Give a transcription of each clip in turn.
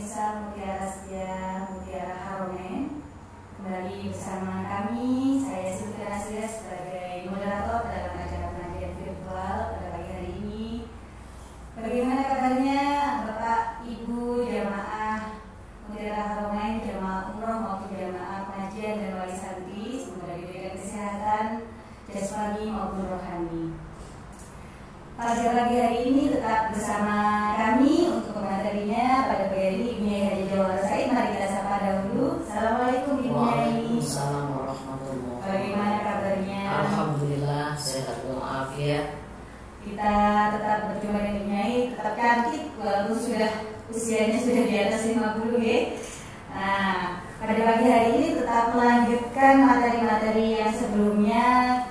pemirsa Mutiara Setia Mutiara Haromen, kembali bersama kami. Saya Sylvia Nasir sebagai moderator dalam acara pengajian virtual pada pagi hari ini. Bagaimana kabarnya Bapak Ibu jamaah Mutiara Haromen, jamaah umroh maupun jamaah pengajian dan wali santri? Semoga diberikan kesehatan jasmani maupun rohani. Pada pagi hari ini tetap bersama kami untuk pematerinya pada pagi hari ini Ibu Nyai Haji Jawara Said. Mari kita sapa dahulu. Assalamualaikum Ibu Nyai. Waalaikumsalam warahmatullahi. Bagaimana kabarnya? Alhamdulillah sehat walafiat. Kita tetap berjumpa dengan Ibu Nyai, tetap cantik walaupun usianya sudah di atas 50 ya. Nah, pada pagi hari ini tetap melanjutkan materi-materi yang sebelumnya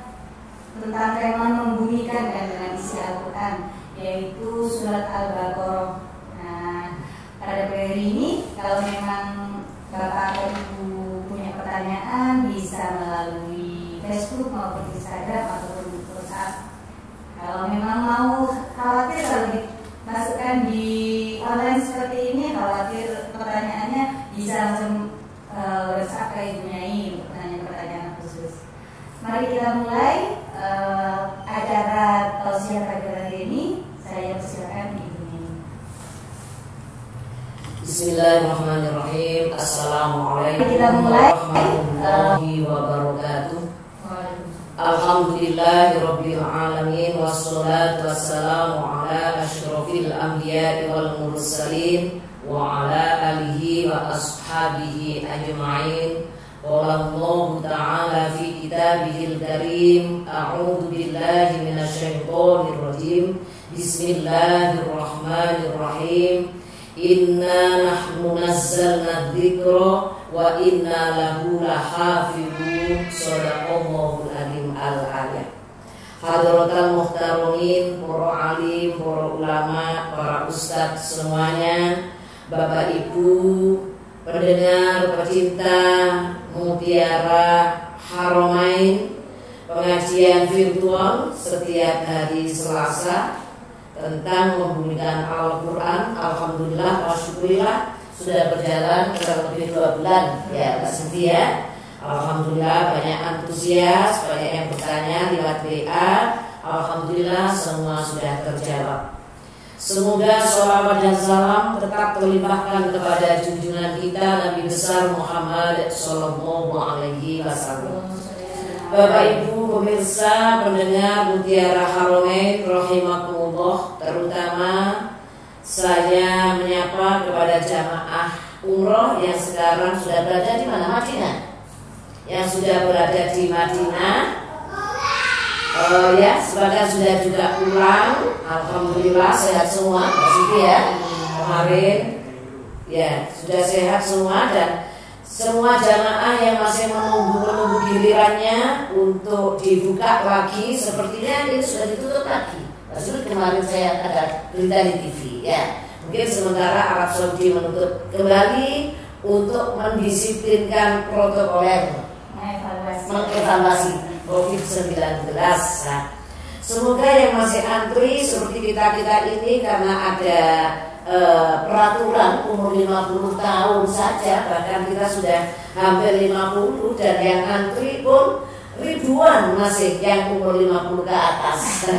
tentang tema membumikan dengan isi Al-Quran, yaitu surat Al-Baqarah. Nah, pada hari ini kalau memang Bapak atau Ibu punya pertanyaan bisa melalui Facebook maupun Instagram ataupun WhatsApp. Kalau memang mau khawatir kalau dimasukkan di online seperti ini, khawatir pertanyaannya bisa langsung WhatsApp ke Ibu Nyai untuk pertanyaan-pertanyaan khusus. Mari kita mulai acara tausiah pagi hari ini. Saya persilakan Ibu Nyai. Bismillahirrahmanirrahim. Assalamualaikum warahmatullahi wabarakatuh. Alhamdulillahirabbil alamin wassalatu wassalamu ala asyrofil anbiya'i wal mursalin wa ala alihi wa ashabihi ajma'in. Qala Allah Ta'ala fi kitabihil karim, a'udzu billahi minasyaitonir rajim. Bismillahirrahmanirrahim. Inna nahnu nazzalna dzikra wa inna lahu lahafizun. Shadaqallahul azim. Al-ayat. Hadratal muhtaramin, para alim, para ulama, para ustadz semuanya, Bapak Ibu, pendengar, pecinta Mutiara Haromain, pengajian virtual setiap hari Selasa tentang membumikan Al-Quran. Alhamdulillah, alhamdulillah sudah berjalan kurang lebih 2 bulan ya Mbak Cynthia. Alhamdulillah banyak antusias, banyak yang bertanya lewat WA. Alhamdulillah semua sudah terjawab. Semoga sholawat dan salam tetap terlimpahkan kepada junjungan kita Nabi besar Muhammad Sallallahu Alaihi Wasallam. Bapak Ibu pemirsa pendengar Mutiara Haromain rahimakumullah, terutama saya menyapa kepada jamaah umroh yang sekarang sudah berada di mana? Madinah. Yang sudah berada di Madinah, ya sebagian sudah juga pulang. Alhamdulillah sehat semua, Siti ya. Kemarin ya sudah sehat semua, dan semua jamaah yang masih menunggu gilirannya untuk dibuka lagi, sepertinya ini sudah ditutup lagi. Maksudnya kemarin saya ada berita di TV ya. Mungkin sementara Arab Saudi menutup kembali untuk mendisiplinkan protokoler, mengevaluasi COVID-19. Nah, semoga yang masih antri seperti kita ini, karena ada peraturan umur 50 tahun saja, bahkan kita sudah hampir 50, dan yang antri pun ribuan masih yang umur 50 ke atas.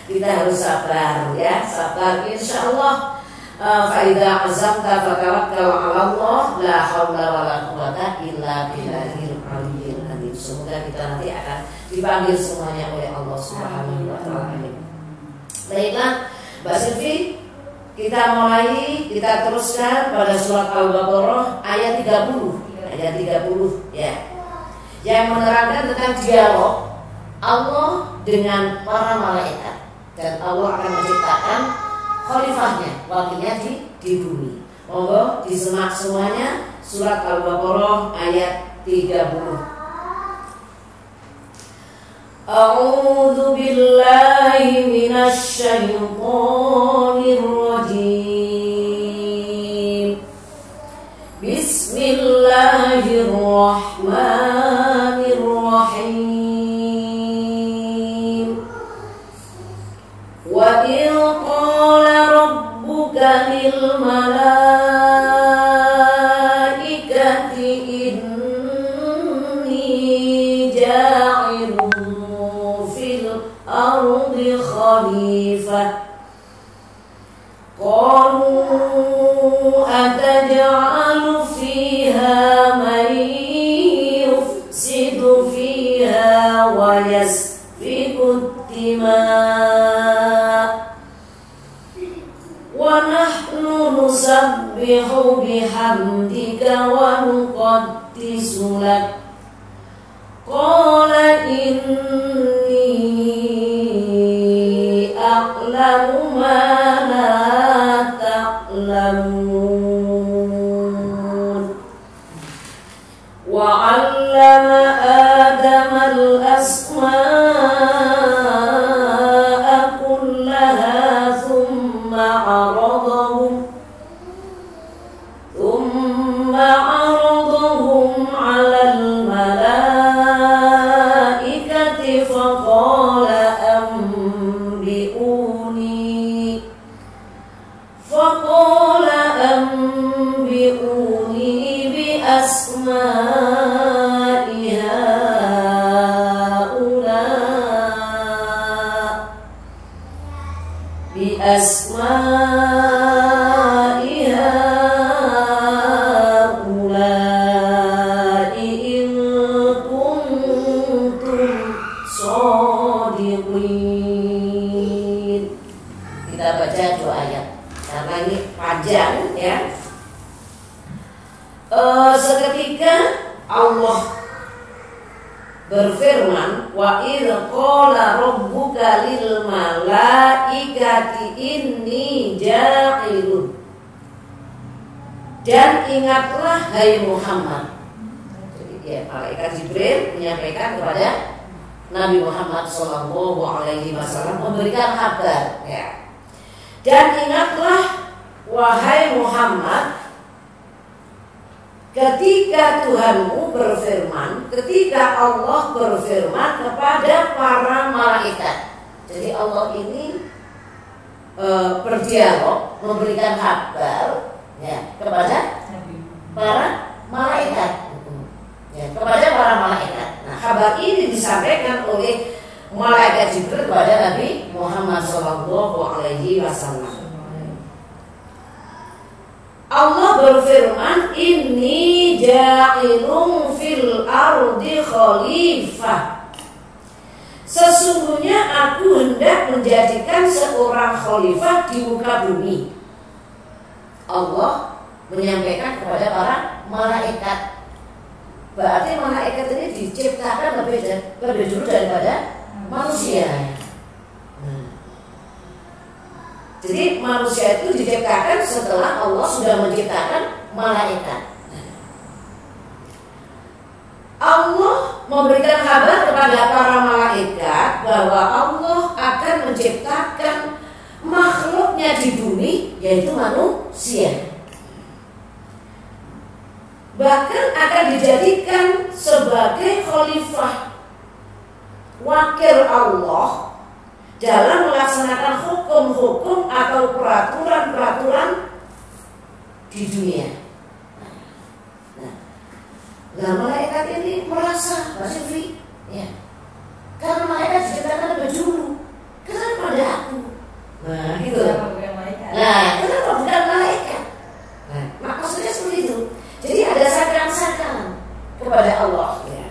Kita harus sabar ya, sabar insyaallah. Fa'idha azamta fatawakkal 'ala Allah, la haula wala quwwata illa billahil aliyyil azim. Semoga kita nanti akan dipanggil semuanya oleh Allah Subhanahu wa taala. Baiklah, Mbak Silvi, kita mulai, kita teruskan pada surat Al-Baqarah ayat 30. Ayat 30 ya. Yang menerangkan tentang dialog Allah dengan para malaikat, dan Allah akan menciptakan khalifahnya, wakilnya di bumi. Monggo disimak semuanya surat Al-Baqarah ayat 30. A'udzu billahi minasy syaithanir rajim. Bismillahirrahmanirrahim. Wa in qala rabbuka lil malaikati أتجعل فيها من يفسد فيها ويسفك الدماء ونحن نسبح بحمدك ونقدس لك قال إني أعلم ما لا تعلمون وعلم آدم الأسماء كلها ثم عرضهم على الملائكة فقال أنبئوني بأسماء هؤلاء إن كنتم صادقين. Kita baca 2 ayat karena ini panjang ya. Seketika Allah berfirman, wa idh qala rabbuka lil malaikati inni ja'ilun. Dan ingatlah hai Muhammad. Jadi ya, malaikat Jibril menyampaikan kepada Nabi Muhammad sallallahu alaihi wasallam, memberikan kabar ya. Dan ingatlah wahai Muhammad, ketika Tuhanmu berfirman, ketika Allah berfirman kepada para malaikat. Jadi Allah ini berdialog, memberikan kabar ya, kepada para malaikat. Ya, kepada para malaikat. Nah, kabar ini disampaikan oleh malaikat Jibril kepada Nabi Muhammad SAW. Allah berfirman, inni ja'ilun fil ardi khalifah. Sesungguhnya aku hendak menjadikan seorang khalifah di muka bumi. Allah menyampaikan kepada para malaikat. Berarti malaikat ini diciptakan lebih dulu daripada manusia. Jadi manusia itu diciptakan setelah Allah sudah menciptakan malaikat. Allah memberikan kabar kepada para malaikat bahwa Allah akan menciptakan makhluknya di bumi, yaitu manusia. Bahkan akan dijadikan sebagai khalifah, wakil Allah dalam melaksanakan hukum-hukum atau peraturan-peraturan di dunia. Nah, malaikat ini merasa, Mbak Sylvie, ya, karena malaikat diciptakan lebih dulu, kenapa pada aku? Nah, gitu. Nah, kenapa bukan malaikat? Nah, maksudnya seperti itu. Jadi ada sangkaan-sangkaan kepada Allah. Ya.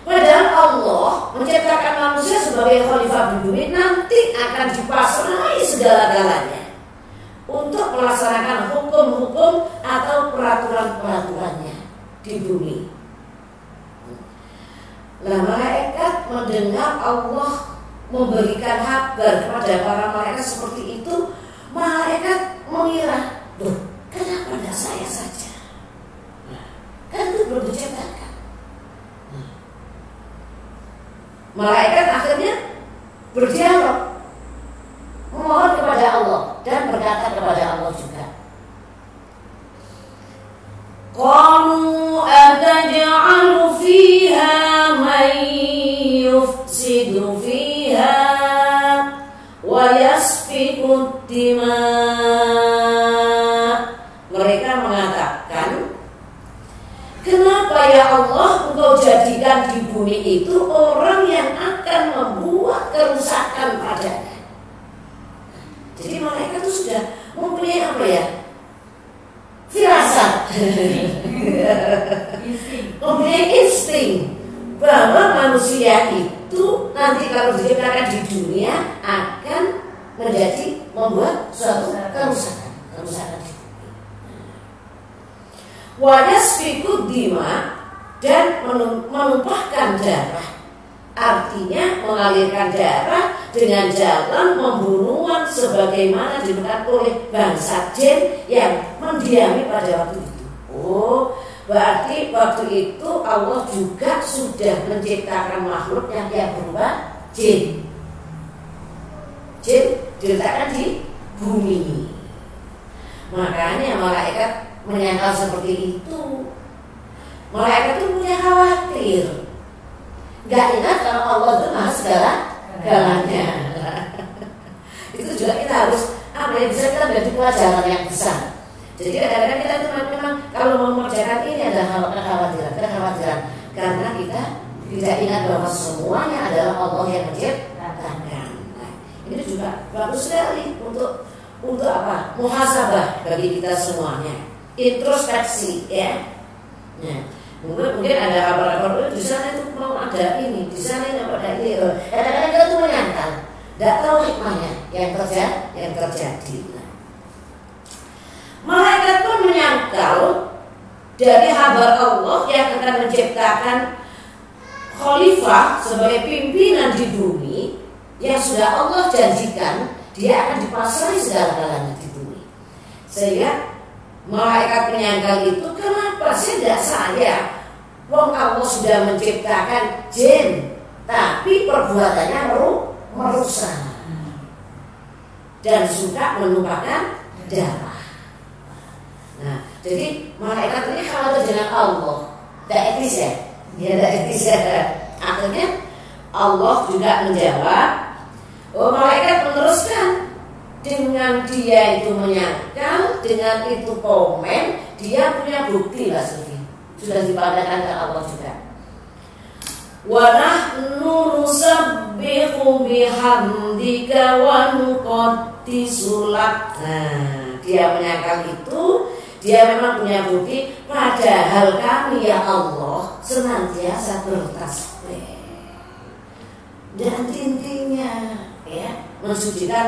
Padahal Allah menciptakan manusia sebagai khalifah di bumi, nanti akan dipasrai segala-galanya untuk melaksanakan hukum-hukum atau peraturan-peraturannya di bumi. Nah, malaikat mendengar Allah memberikan kabar kepada para malaikat seperti itu, malaikat mengira, loh, kenapa tidak saya saja? Nah, kan itu belum diciptakan. Malaikat akhirnya berdialog, memohon kepada Allah dan berkata kepada Allah juga, qalu ataj'alu fiha man yufsidu fiha wa yasfiku dima'. Mereka mengatakan, kenapa ya Allah engkau jadikan di bumi itu orang yang akan membuat kerusakan padanya? Jadi malaikat itu sudah mempunyai apa apa ya? Firasat. Mempunyai insting bahwa manusia itu nanti kalau diciptakan di dunia akan membuat suatu kerusakan. Wayasfikud dima, dan menumpahkan darah, artinya mengalirkan darah dengan jalan pembunuhan sebagaimana dilakukan oleh bangsa jin yang mendiami pada waktu itu. Oh, berarti waktu itu Allah juga sudah menciptakan makhluk yang berupa jin. Jin diletakkan di bumi. Makanya malaikat menyangkal seperti itu. Malaikat itu punya khawatir, nggak ingat kalau Allah itu maha segala-galanya. Itu juga kita harus bisa kita menjadi pelajaran yang besar. Jadi kadang-kadang kita itu memang kalau mau mengerjakan ini ada kekhawatiran karena kita tidak ingat bahwa semuanya adalah Allah yang menciptakan. Nah, ini juga bagus sekali untuk apa? Muhasabah bagi kita semuanya, introspeksi, ya. Nah, mungkin ada kabar-kabar di sana itu mau ada ini, di sana ini ada ini. Kadang-kadang kita tuh menyangkal, tidak tahu hikmahnya yang terjadi. Malaikat pun menyangkal dari kabar Allah yang akan menciptakan khalifah sebagai pimpinan di bumi yang sudah Allah janjikan dia akan dipasrai segala-galanya di bumi. Sehingga malaikat menyangkal itu, kenapa sih tidak saya? Wong Allah sudah menciptakan jin, tapi perbuatannya merusak dan suka menumpahkan darah. Nah, jadi malaikat ini khawatir dengan Allah, tidak etis ya? Ya, tidak etis ya. Akhirnya Allah juga menjawab. Malaikat meneruskan. Dengan dia itu menyangkal, dengan itu komen, dia punya bukti lah Sufi. Sudah dipandangkan ke Allah juga. Wa nahnu nusabbihu bihamdika wa nuqaddisu lak. Nah, dia menyangkal itu, dia memang punya bukti. Padahal kami ya Allah senantiasa bertasbih. Dan intinya, ya, mensucikan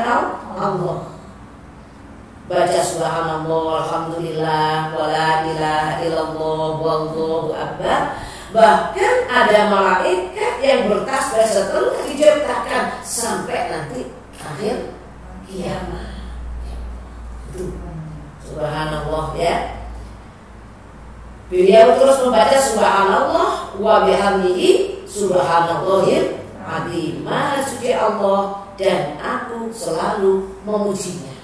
Allah. Baca subhanallah, alhamdulillah, wala ilaha illallah, wallahu akbar. Bahkan ada malaikat yang bertasbih setelah diciptakan sampai nanti akhir kiamat. Itu subhanallah, ya. Beliau terus membaca subhanallah wa bihamdihi subhanallahil azim. Maha suci Allah dan aku selalu memujinya.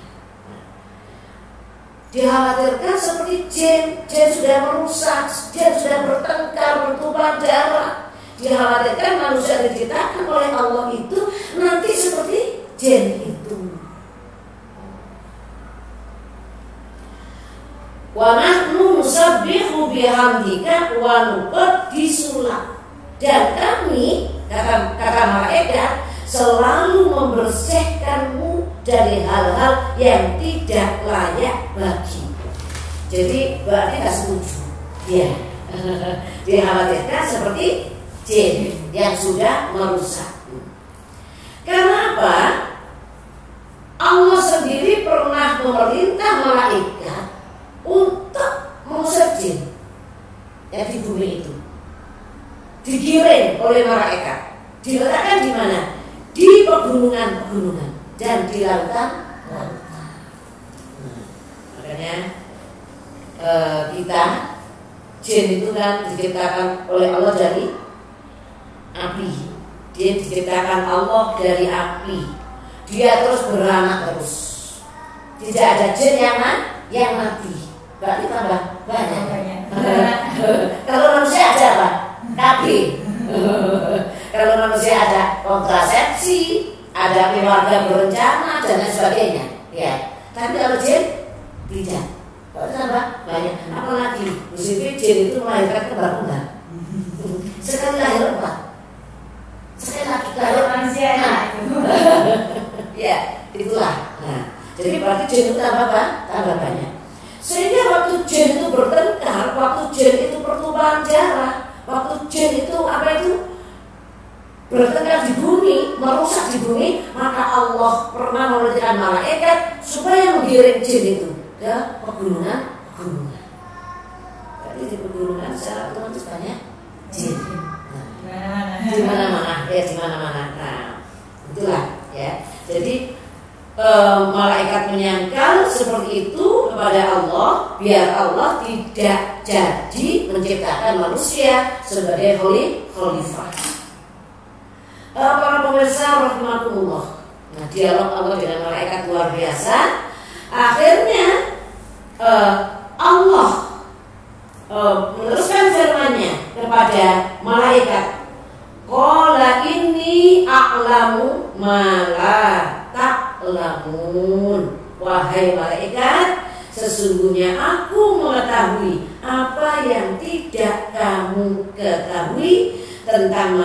Dikhawatirkan seperti jin sudah merusak, jin sudah bertengkar, bertumpah darah. Dikhawatirkan manusia diciptakan oleh Allah itu nanti seperti jin itu. Wa nahnu nusabbihu bihamdika wa nuqaddisu lak. Dan kami, kata malaikat, selalu membersihkanmu dari hal-hal yang tidak layak bagi. Jadi berarti tidak setuju. Ya, dikhawatirkan seperti jin yang sudah merusak. Karena apa? Allah sendiri pernah memerintah malaikat untuk mengusir jin yang di bumi itu. Digiring oleh malaikat, diletakkan di mana? Di pegunungan-pegunungan dan di lautan-lautan. Makanya kita jin itu kan diciptakan oleh Allah dari api. Dia diciptakan Allah dari api. Dia terus beranak terus. Tidak ada jin yang mati. Berarti tambah banyak. Kalau manusia ada apa? Kabeh. Kalau manusia ada kontrasepsi, ada keluarga berencana dan lain sebagainya, ya. Tapi kalau jin tidak. Berarti tambah banyak. Apalagi musim jin itu melahirkan kembar-kembar. Sekali lahir 4. Sekali lagi lahir manusia. Ya, itulah. Nah, jadi berarti jin itu tambah banyak. bertengkar di bumi, merusak di bumi, maka Allah pernah memerintahkan malaikat supaya menggiring jin itu ke pegunungan. Jadi di pegunungan secara otomatis banyak jin. Di mana-mana, ya di mana-mana. Nah, itulah ya. Jadi malaikat menyangkal seperti itu kepada Allah, biar Allah tidak jadi menciptakan manusia sebagai khalifah. Para pemirsa rahimakumullah. Nah, dialog Allah dengan malaikat luar biasa. Akhirnya Allah meneruskan firman-Nya kepada malaikat, qala inni a'lamu ma la ta'lamun. Wahai malaikat, sesungguhnya aku mengetahui apa yang tidak kamu ketahui tentang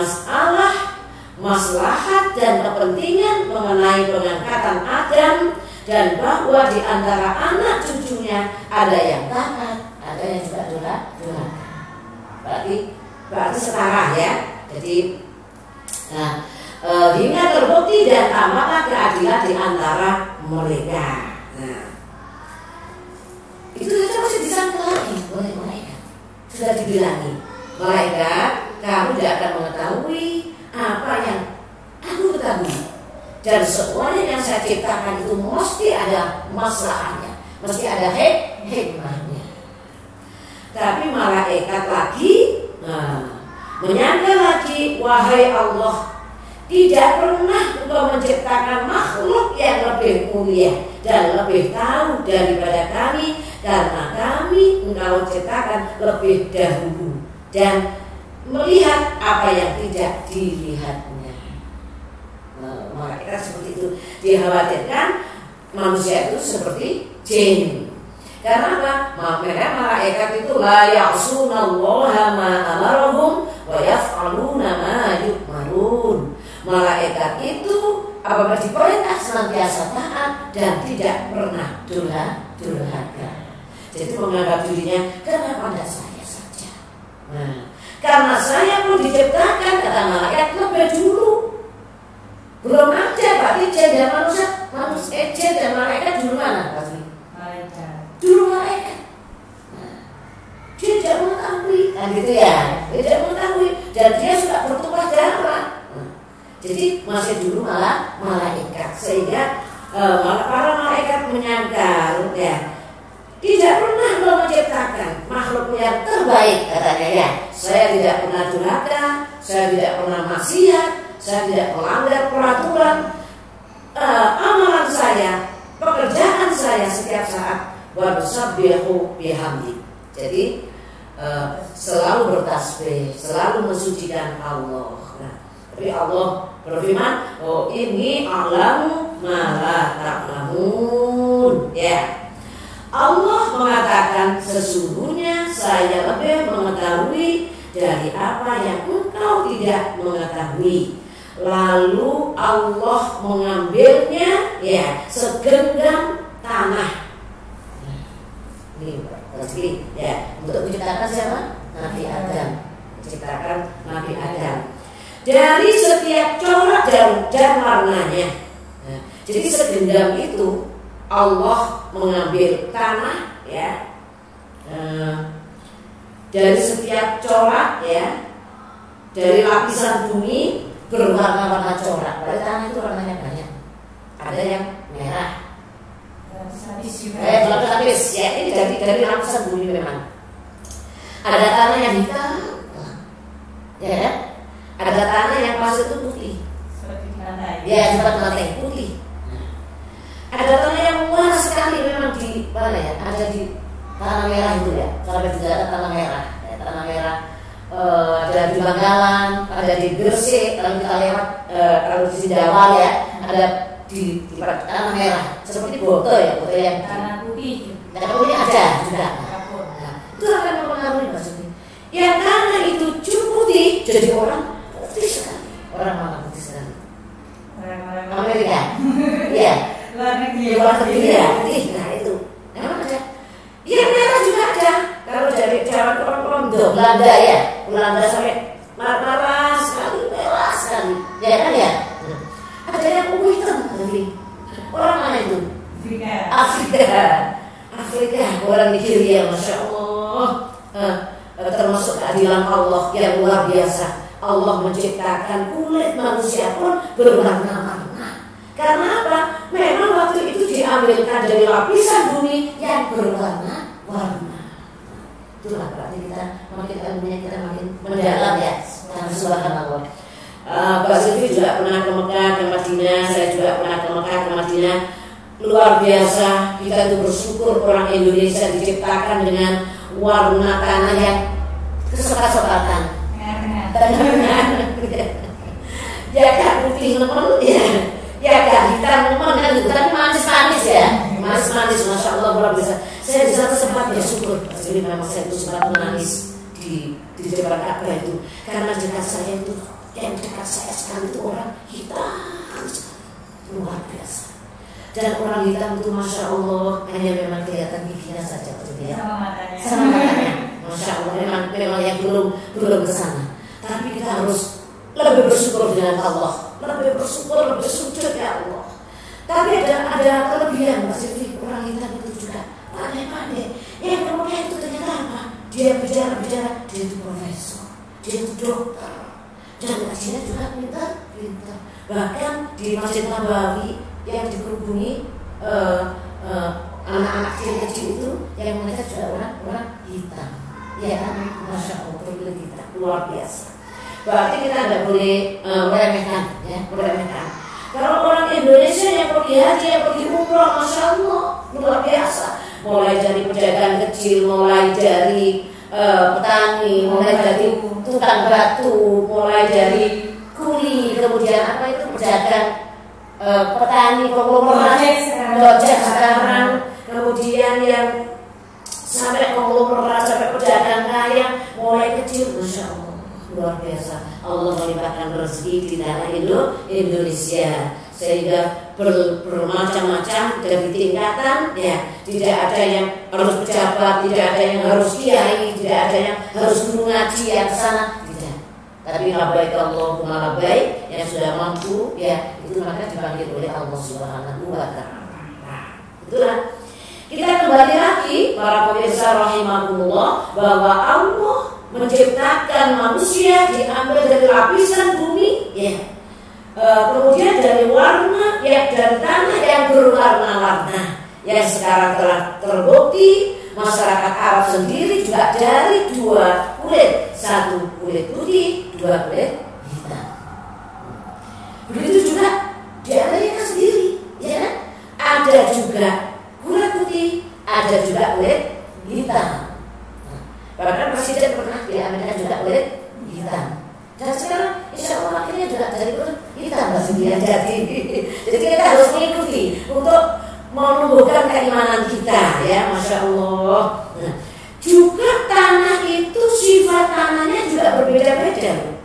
maslahat dan kepentingan mengenai pengangkatan Adam, dan bahwa di antara anak cucunya ada yang taat, ada yang juga durhaka. Berarti setara ya. Jadi hingga terbukti dan tamatlah keadilan di antara mereka. Nah, itu saja masih disangka lagi oleh malaikat. Sudah dibilangi, malaikat, kamu tidak akan mengetahui apa yang aku ketahui, dan semuanya yang saya ciptakan itu mesti ada masalahnya, mesti ada hikmahnya. Tapi malaikat lagi menyangka lagi, wahai Allah, tidak pernah Engkau menciptakan makhluk yang lebih mulia dan lebih tahu daripada kami, karena kami Engkau ciptakan lebih dahulu dan melihat apa yang tidak dilihatnya. Malaikat seperti itu. Dikhawatirkan manusia itu seperti jin. Karena apa? Malaikat itu la ya'sunallaha ma amarahum wa yaf'aluna ma yu'marun. Malaikat itu apabila diperintah senantiasa taat dan tidak pernah durhaka. Jadi menganggap dirinya, kenapa tidak saya saja? Nah, karena saya pun diciptakan, kata malaikat, lebih dulu. Belum ada berarti jin dan manusia, jin dan malaikat dulu mana? Malaikat. Dulu malaikat. Nah, dia tidak mengetahui, kan gitu ya? Dia tidak mengetahui dan dia sudah bertumpah darah. Nah, jadi masih dulu malah malaikat, sehingga para malaikat menyangkal ya, tidak pernah Allah menciptakan makhluk yang terbaik, katanya ya. Saya tidak pernah durhaka, saya tidak pernah maksiat, saya tidak melanggar peraturan. Amalan saya, pekerjaan saya setiap saat warsabbihu bihamdi. Jadi selalu bertasbih, selalu mensucikan Allah. Nah, tapi Allah berfirman, oh ini a'lamu ma la ta'lamun. Ya. Allah mengatakan, sesungguhnya saya lebih mengetahui dari apa yang engkau tidak mengetahui. Lalu Allah mengambilnya ya segenggam tanah. Ini rezeki ya, untuk menciptakan siapa? Nabi Adam. Menciptakan Nabi Adam dari setiap corak dan warnanya. Nah, jadi segenggam itu Allah mengambil tanah ya, dari setiap corak ya, dari lapisan bumi berwarna-warna corak. Berarti tanah itu warnanya banyak. Ada yang merah, lapis ya, ini dari lapisan bumi memang. Ada tanah yang hitam, ya, ada tanah yang pasir itu putih, Seperti lantai. ya, seperti lantai putih. Ada tanah yang murah sekali memang di mana ya? Ada di tanah merah itu ya. Sampai di daerah tanah merah. Ya, tanah merah ada di Bangkalan, ada di Gresik. Kalau kita lewat kalau di Sindawal ya, ada di tanah merah. Seperti Boto ya, Boto yang Tanah putih. tanah putih ada juga. Kapur. Nah, itu akan mempengaruhi maksudnya. Yang tanah itu putih, jadi orang putih sekali. Orang mana putih sekali? Orang-orang Amerika. Iya. luar negeri. Luar negeri ya, nah itu. Memang ada. Yang merah juga ada. Kalau dari Jawa ke Belanda ya, Belanda sampai merah sekali, merah sekali. Ya, orang Nigeria, Masya Allah, termasuk keadilan Allah yang luar biasa. Allah menciptakan kulit manusia pun berwarna-warna. Karena apa? Memang waktu itu diambilkan dari lapisan bumi yang berwarna-warna. Itulah berarti kita makin ilmunya kita makin mendalam ya. Karena subhanallah. Mbak Silvi juga pernah ke Mekah, ke Madinah. Saya juga pernah ke Mekah, ke Madinah. Luar biasa, kita itu bersyukur orang Indonesia diciptakan dengan warna tanah yang kesokat-sokatan. Ya kan putih nemen ya kan hitam nemen kan gitu, tapi manis-manis ya, manis-manis, Masya Allah luar biasa. Saya di sana sempat bersyukur, jadi memang saya itu sempat menangis di depan Ka'bah itu, karena dekat saya itu, yang dekat saya sekali itu orang hitam sekali, luar biasa. Dan orang hitam itu Masya Allah hanya memang kelihatan giginya saja, ya. Sama matanya. Masya Allah memang yang belum ke sana. Tapi kita harus lebih bersyukur dengan Allah, lebih bersyukur, lebih sujud ya Allah. Tapi ada kelebihan Mbak Silvi, orang hitam itu juga pandai-pandai. Yang kemudian itu ternyata apa? Dia bicara, dia itu profesor, dia itu dokter, dan ngajinya juga pintar. Bahkan di Masjid Nabawi yang dikerubungi anak-anak kecil itu, yang mereka juga orang hitam. Ya kan, Masya Allah, berkulit hitam, luar biasa. Berarti kita tidak boleh meremehkan, ya, meremehkan. Kalau orang Indonesia yang pergi haji, yang pergi umroh, Masya Allah, luar biasa. Mulai dari pedagang kecil, mulai dari petani, mulai dari tukang batu, mulai dari kuli, kemudian apa itu pedagang petani, konglomerat, gojek sekarang, kemudian yang sampai konglomerat, sampai pedagang kaya, mulai kecil, Masya Allah. Luar biasa, Allah melimpahkan rezeki di tanah Indonesia sehingga bermacam-macam dari tingkatan ya, tidak ada yang harus pejabat, tidak ada yang harus kiai, tidak ada yang harus guru ngaji yang kesana, tidak. Tapi labbaik Allahumma labbaik, yang sudah mampu ya itu maka dipanggil oleh Allah Subhanahu wa Ta'ala. Itulah kita kembali lagi para pemirsa rahimakumullah bahwa Allah menciptakan manusia diambil dari lapisan bumi, ya. Kemudian dari warna, ya, dari tanah yang berwarna-warna. Yang sekarang telah terbukti masyarakat Arab sendiri juga dari dua kulit, satu kulit putih, dua kulit hitam. Begitu juga di Amerika sendiri, ya. Ada juga kulit putih, ada juga kulit hitam. Bahkan presiden pernah di Amerika juga kulit hitam. Dan sekarang insya Allah akhirnya juga dari kulit hitam dia jadi. Jadi kita harus mengikuti untuk menumbuhkan keimanan kita ya, Masya Allah. Nah, juga tanah itu sifat tanahnya juga berbeda-beda.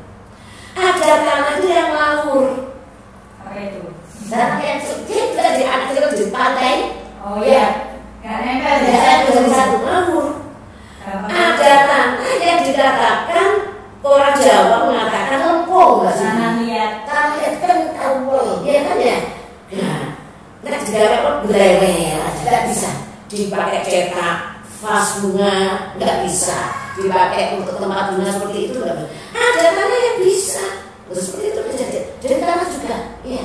Ada tanah itu yang laur. Apa itu? Tanah yang sedikit dari anak di pantai. Oh ya, nggak nempel ya. Dari satu laur. Ada tanah yang dikatakan orang Jawa mengatakan lempung, nggak sih? Tanah liat kan awal, ya kan ya. Nah, juga pun berlewel, tidak bisa dipakai cetak vas bunga, nggak bisa dipakai untuk tempat bunga seperti itu, nggak bisa. Ada tanah yang bisa, terus seperti itu terjadi. Jadi tanah juga, ya.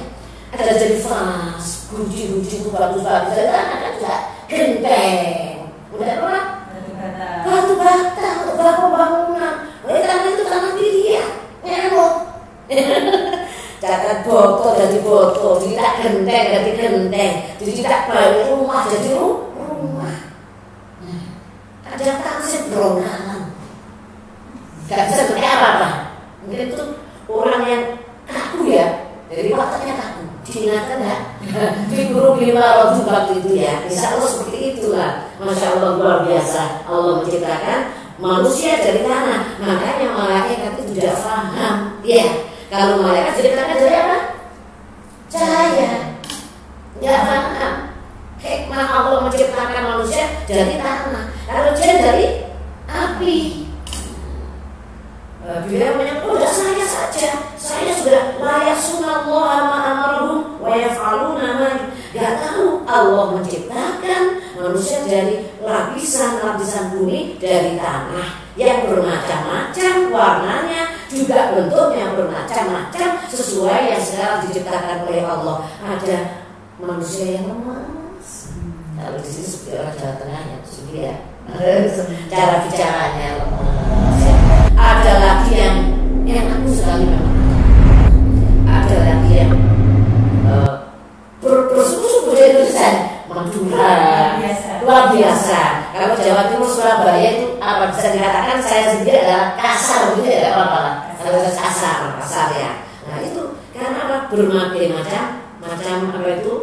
Ada jadi vas, gunji-gunji itu bagus-bagus, dan tanah kan juga genteng, udah pernah. Batu bata untuk bangunan. Oleh tanah itu tanah pilihan, ngemot. Catat botol jadi botol, tidak genteng jadi genteng, tidak bangun rumah jadi rumah. Ada tanah sebrongan, nggak bisa pakai apa-apa. Mungkin itu orang yang kaku ya, jadi wataknya kaku. Diingatkan ya, figur bima rodu waktu itu ya. Insya Allah seperti itulah. Masya Allah luar biasa. Allah menciptakan manusia dari tanah. Makanya malaikat itu tidak paham. Ya, kalau malaikat diciptakan dari apa? Cahaya. Nggak paham. Hikmah Allah menciptakan manusia dari tanah. Kalau jin dari api. Dia menyebut, udah saya saja. Saya sudah layak sunallah ma'amarahum wa yaf'aluna ma. Gak tahu Allah menciptakan manusia dari lapisan bumi dari tanah yang bermacam-macam warnanya, juga bentuknya bermacam-macam sesuai yang sekarang diciptakan oleh Allah. Ada manusia yang lemas, kalau di sini seperti orang Jawa Tengah ya, ya. Cara bicaranya lemas. Ada lagi yang aku sekali memang. Ada lagi yang bersungguh-sungguh dari tulisan Madura, luar biasa. Kalau Jawa Timur Surabaya itu apa bisa dikatakan saya sendiri adalah kasar, gitu ya, apa-apa. Kalau kasar ya. Nah itu karena apa? Berbagai macam apa itu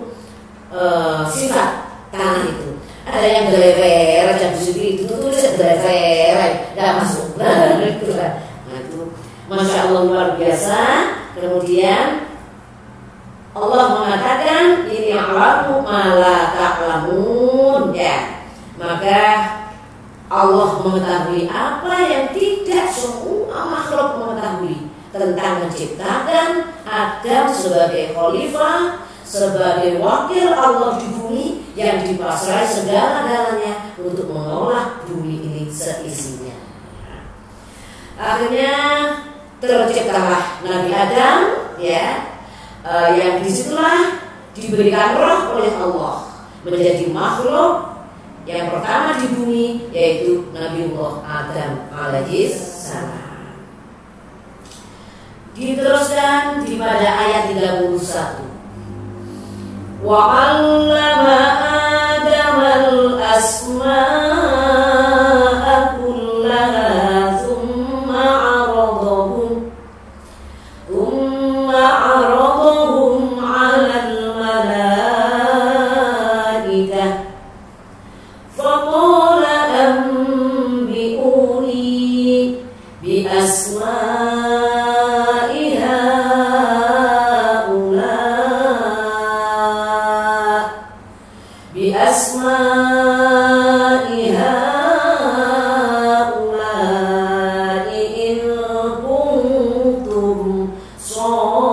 sifat tanah itu. Ada yang gelever, ada di sini itu tulis gelever, nggak masuk. Nah itu Masya Allah luar biasa. Kemudian Allah mengatakan ini alamu mala ta'lamun, ya. Maka Allah mengetahui apa yang tidak semua makhluk mengetahui tentang menciptakan Adam sebagai khalifah, sebagai wakil Allah di bumi yang dipasrai segala-galanya untuk mengolah bumi ini seisinya. Akhirnya terciptalah Nabi Adam, ya. Yang disitulah diberikan roh oleh Allah menjadi makhluk yang pertama di bumi, yaitu Nabiullah Adam alaihissalam. Diteruskan di pada ayat 31. Wa 'allama Adam al-asma'a kullaha thumma 'aradahum 'ala al-malaikah faqala anbi'uni bi asma'i ha'ula'i in kuntum shadiqin.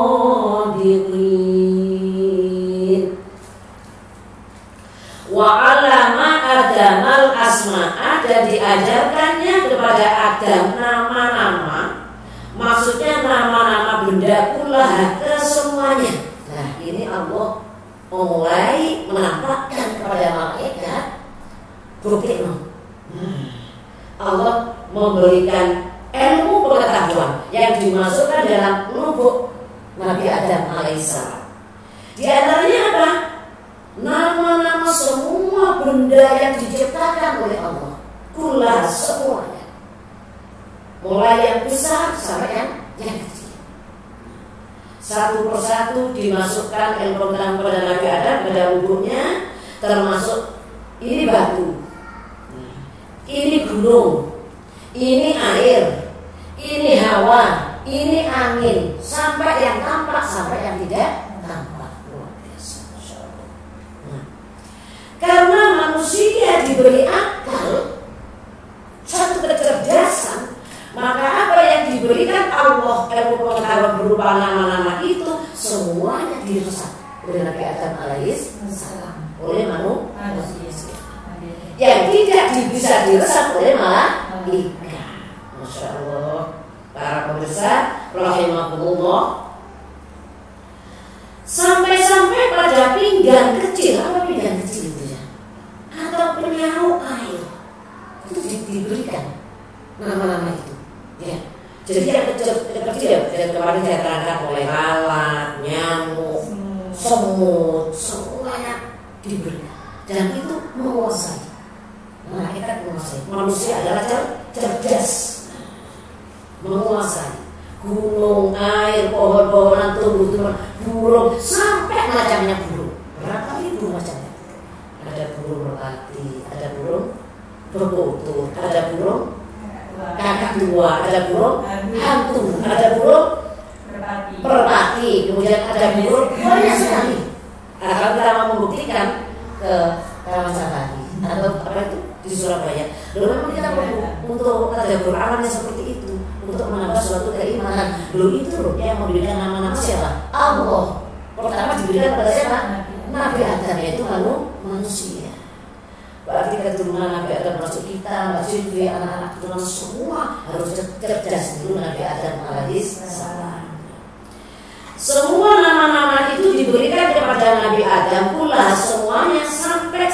Wa 'allama Adamal asma'a, dan diajarkannya kepada Adam nama-nama, maksudnya nama-nama benda kullaha, kesemuanya. Nah ini Allah mulai menampakkan kepada malaikat bukti. Allah memberikan ilmu pengetahuan yang dimasukkan dalam lubuk Nabi Adam alaihissalam. Di antaranya apa? Nama-nama semua benda yang diciptakan oleh Allah, kullah, semuanya, mulai yang besar sampai yang kecil. Satu persatu dimasukkan ilmu tentang kepada Nabi Adam pada lubuknya, termasuk ini batu, ini gunung, ini air, ini hawa, ini angin, sampai yang tampak, sampai yang tidak tampak. Luar biasa, Masya Allah. Nah, karena manusia diberi akal, satu kecerdasan, maka apa yang diberikan Allah ilmu pengetahuan berupa nama-nama itu semuanya dirusak oleh Nabi Adam alaihissalam, oleh manusia. Yang tidak bisa dirusak oleh malaikat. Masya Allah. Para pemirsa rahimakumullah, sampai-sampai pada pinggan kecil, apa pinggan kecil itu ya? Atau penyau air itu diberikan nama-nama itu. Ya. Jadi yang kecil-kecil yang kemarin saya terangkan, mulai lalat, nyamuk, semut, semuanya diberikan, dan itu menguasai. Malaikat menguasai. Manusia adalah cerdas, menguasai gunung, air, pohon-pohonan, tumbuh-tumbuhan, burung, sampai macamnya burung. Berapa ribu macamnya? Ada burung merpati, ada burung berkutur, ada burung kakak tua, ada burung hantu, ada burung merpati, kemudian ada burung banyak sekali. Nah, kalau kita mau membuktikan ke Taman Safari atau apa itu di Surabaya, lalu memang kita untuk tadabbur alamnya seperti itu, untuk menambah suatu keimanan. Belum itu loh yang memberikan nama-nama siapa? Allah. Pertama diberikan kepada siapa? Nabi Adam, yaitu manusia. berarti keturunan Nabi Adam masuk kita, Mbak Sylvie, anak-anak keturunan semua harus cerdas dulu Nabi Adam alaihissalam. Semua nama-nama itu diberikan kepada Nabi Adam pula, semuanya sampai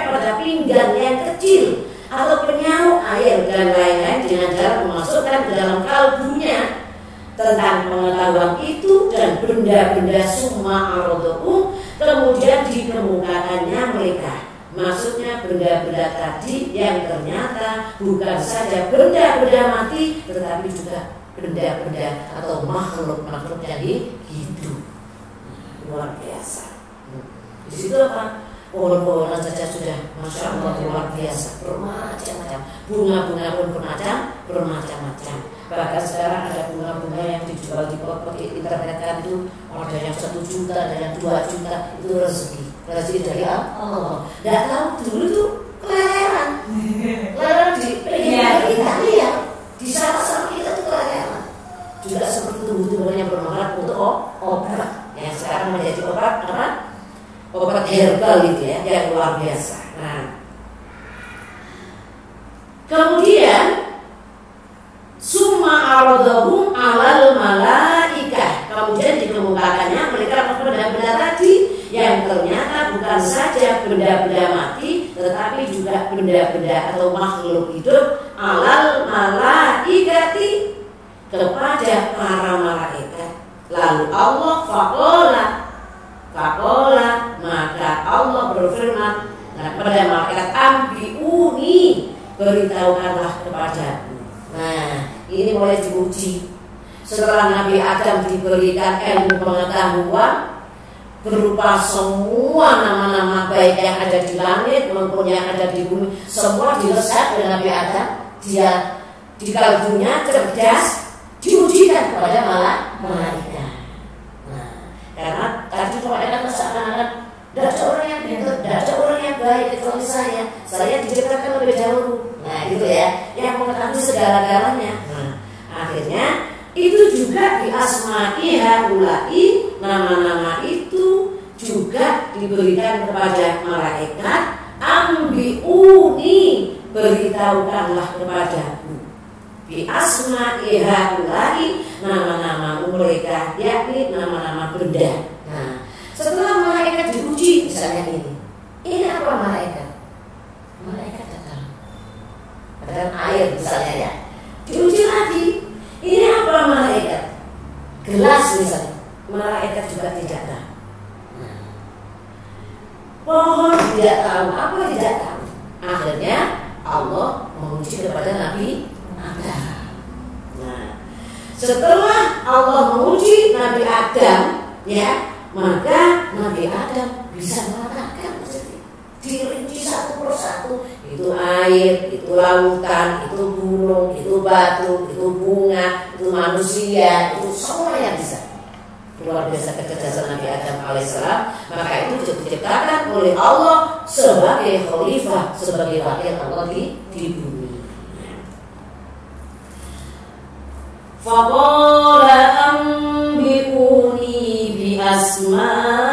pada pinggan yang kecil atau penyauk air dan lain-lain dengan cara memasukkan ke dalam kalbunya. Tentang pengetahuan itu dan benda-benda summa arodohu, kemudian dikemukakannya mereka. Maksudnya benda-benda tadi yang ternyata bukan saja benda-benda mati, tetapi juga benda-benda atau makhluk-makhluk yang hidup. Luar biasa. Di situ apa? Pohon-pohonan saja sudah, masya Allah, luar biasa, bermacam-macam. Bunga-bunga pun bermacam-macam. Bahkan sekarang ada bunga-bunga yang dijual di internet kan itu, ada yang 1 juta, ada yang 2 juta, itu rezeki dari Allah. Nggak tahu dulu tuh keleleran di kita lihat di sama-sama kita tuh keleleran. Juga seperti tumbuh-tumbuhan yang bermanfaat untuk obat, yang sekarang menjadi obat apa? Obat herbal itu ya, yang luar biasa. Nah, kemudian summa aradahum alal malaikah, kemudian dikemukakannya mereka benda-benda tadi yang ternyata bukan saja benda-benda mati, tetapi juga benda-benda atau makhluk hidup alal malaikati, kepada para malaikat. Lalu Allah Faqala, maka Allah berfirman kepada malaikat, ambiuni, beritahukanlah kepadaku. Nah, ini mulai diuji. Setelah Nabi Adam diberikan ilmu pengetahuan berupa semua nama-nama baik yang ada di langit maupun yang ada di bumi, semua dilesat oleh Nabi Adam. Dia di kalbunya cerdas, diujikan kepada malaikat. Karena tadi malaikat seakan-akan tidak ada orang yang pintar, tidak ada orang yang baik kecuali saya diciptakan lebih dahulu. Nah gitu ya, yang mengetahui segala-galanya. Nah, akhirnya itu juga di asma'i haulai, nama-nama itu juga diberikan kepada malaikat. Ambiuni, beritahukanlah kepadaku. Bi asma'i haulai, nama-nama mereka, yakni nama-nama benda. Nah, setelah malaikat diuji, misalnya ini apa malaikat? Malaikat datang, padahal air misalnya ya, diuji lagi. Ini apa malaikat? Gelas misalnya, malaikat juga tidak tahu. Nah, pohon tidak tahu, apa tidak tahu. Akhirnya Allah menguji kepada Nabi Adam. Nah, setelah Allah menguji Nabi Adam, ya, maka Nabi Adam bisa mengatakan dirinci satu persatu. Itu air, itu lautan, itu gunung, itu batu, itu bunga, itu manusia, itu semua yang bisa. Luar biasa kecerdasan Nabi Adam alaihissalam. Maka itu diciptakan oleh Allah sebagai khalifah, sebagai wakil Allah di bumi. Faqala ambiuni bi asma'i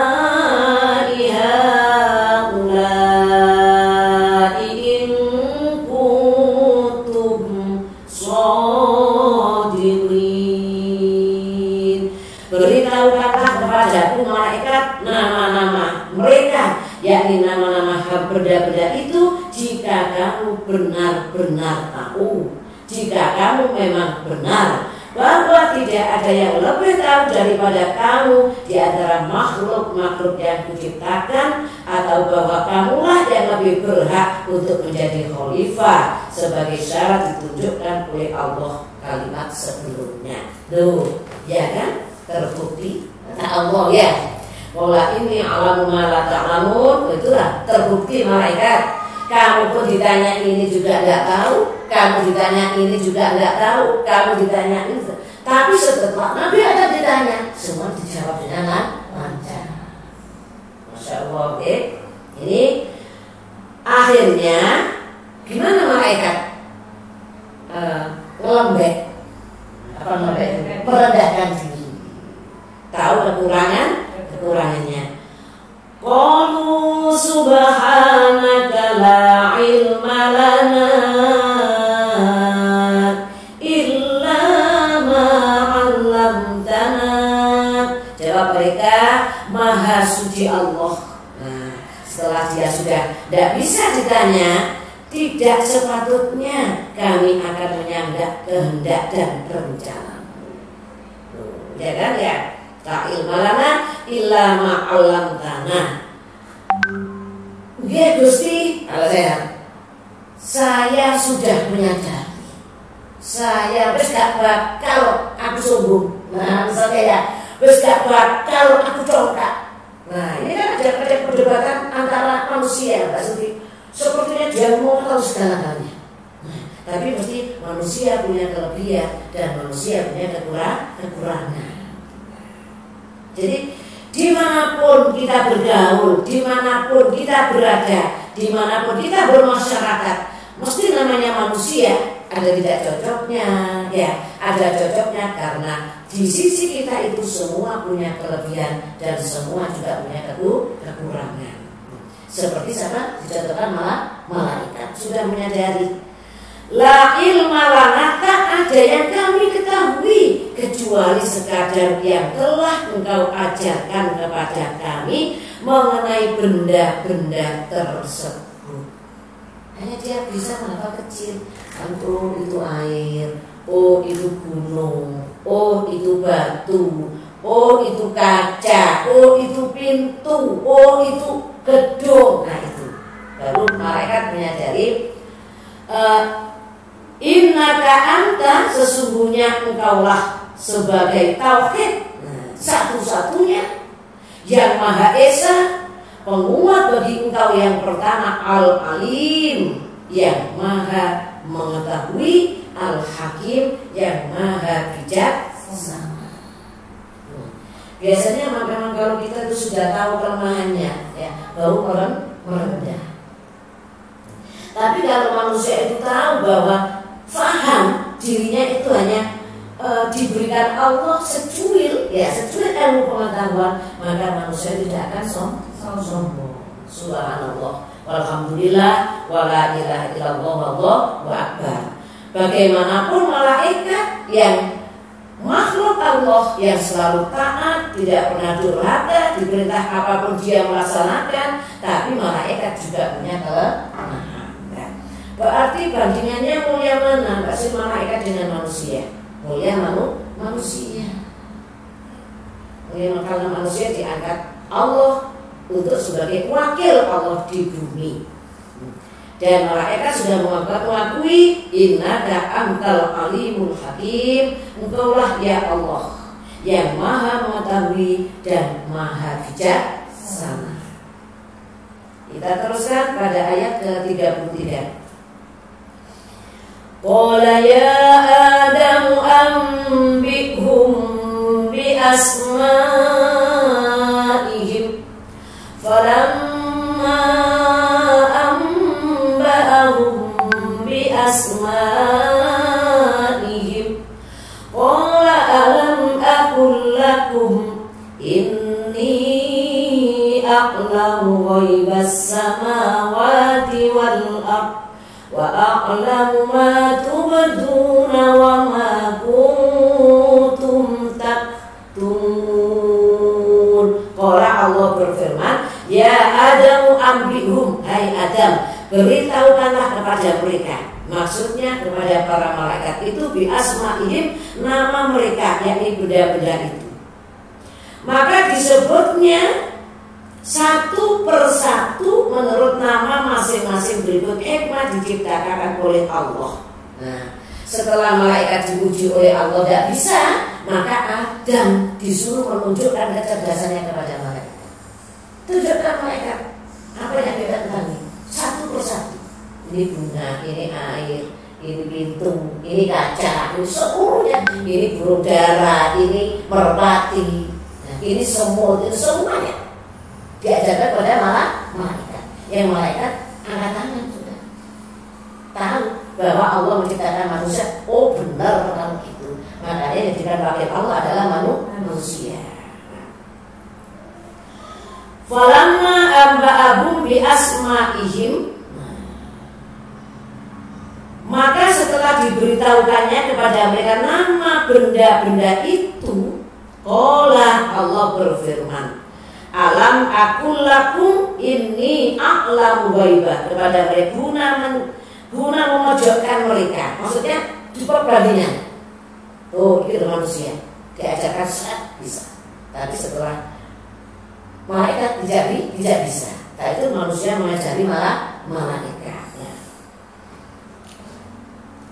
haulai in kuntum shadiqin. Beritahukanlah kepadaku malaikat nama-nama mereka, yakni nama-nama benda-benda itu, jika kamu benar-benar tahu, jika kamu memang benar bahwa tidak ada yang lebih tahu daripada kamu di antara makhluk-makhluk yang kuciptakan, atau bahwa kamulah yang lebih berhak untuk menjadi khalifah sebagai syarat ditunjukkan oleh Allah kalimat sebelumnya. Tuh, ya kan? Terbukti kata Allah ya. Wala ini alamu ma la ta'lamun, itulah terbukti malaikat. Kamu pun ditanya ini juga nggak tahu, kamu ditanya ini juga nggak tahu, kamu ditanya ini. Tapi setelah Nabi ada ditanya, semua dijawab dengan lancar. Masya Allah. Oke. Ini akhirnya gimana malaikat? Lembek. Apa lembek? Merendahkan diri. Tahu kekurangannya. Qalu subhanaka la sudah tidak bisa ditanya, tidak sepatutnya kami akan menyangga kehendak dan rencanamu. Ya kan ya? La ilma lana illa ma 'allamtana. Nggih Gusti, saya sudah menyadari. Saya wis gak bakal aku sombong. Nah, misalnya ya, wis gak bakal aku congkak. Nah, ini kan ada perdebatan antara manusia, Mbak Suti. Sepertinya dia mau tahu segala-galanya. Nah, tapi mesti manusia punya kelebihan dan manusia punya kekurangan. Jadi dimanapun kita bergaul, dimanapun kita berada, dimanapun kita bermasyarakat, mesti namanya manusia. Ada tidak cocoknya, ya, ada cocoknya karena di sisi kita itu semua punya kelebihan dan semua juga punya kekurangan. Seperti sama dicontohkan malaikat sudah menyadari. La ilma lana, tak ada yang kami ketahui kecuali sekadar yang telah engkau ajarkan kepada kami mengenai benda-benda tersebut. Hanya dia bisa menghafal kecil. Oh itu air, oh itu gunung, oh itu batu, oh itu kaca, oh itu pintu, oh itu gedung. Nah itu baru malaikat menyadari, innaka anta, sesungguhnya engkaulah sebagai tauhid satu-satunya yang maha esa, penguat bagi engkau yang pertama, al-alim, yang maha mengetahui, al-hakim, yang maha bijaksana. Biasanya memang kalau kita itu sudah tahu kelemahannya, ya, baru orang merendah. Tapi kalau manusia itu tahu bahwa faham dirinya itu hanya diberikan Allah secuil, ya, secuil ilmu pengetahuan, maka manusia tidak akan sombong. Subhanallah, walhamdulillah, wala ilaha illallah, wallahu akbar. Bagaimanapun malaikat yang makhluk Allah yang selalu taat, tidak pernah durhaka, diperintah apapun dia melaksanakan, tapi malaikat juga punya kelemahan. Berarti bandingannya mulia mana? Enggak sih malaikat dengan manusia? Mulia manusia. Mulia karena manusia diangkat Allah untuk sebagai wakil Allah di bumi. Dan malaikat sudah mengakui, innaka antal alimul hakim, engkaulah ya Allah yang maha mengetahui dan maha bijaksana. Kita teruskan pada ayat ke-33. Qala ya Adam anbi'hum bi asma'ihim falamma anba'ahum bi asma'ihim qala alam aqul lakum inni a'lamu ghaibas samawati wal ardh wa a'lamu ma tubduna wa ma kuntum taktumun. Qala Allah berfirman, ya Adam ambihum, hai Adam, beritahukanlah kepada mereka, maksudnya kepada para malaikat itu, bi asma'ihim, nama mereka, yakni benda-benda itu. Maka disebutnya satu persatu menurut nama masing-masing berikut hikmah diciptakan oleh Allah. Nah, setelah malaikat diuji oleh Allah tidak bisa, maka Adam disuruh menunjukkan kecerdasannya kepada malaikat. Tunjukkan malaikat apa yang kita ketahui satu persatu. Ini bunga, ini air, ini pintu, ini kaca, ini seluruhnya, ini burung dara, ini merpati, nah, ini semut, ini semuanya diajarkan kepada malaikat. Yang malaikat angkat tangan sudah tahu bahwa Allah menciptakan manusia. Oh benar kalau gitu, makanya yang dijadikan wakil Allah adalah manusia. Falamma amba'ahum bi asma'ihim, maka setelah diberitahukannya kepada mereka nama benda-benda itu, qala Allah berfirman, Alam aqul lakum inni a'lamu ghaibah, kepada mereka guna memojokkan mereka. Maksudnya di perbandingan. Oh, itu manusia diajarkan saat bisa. Tapi setelah malaikat tidak bisa. Nah, itu manusia mengajari malaikat. Ya.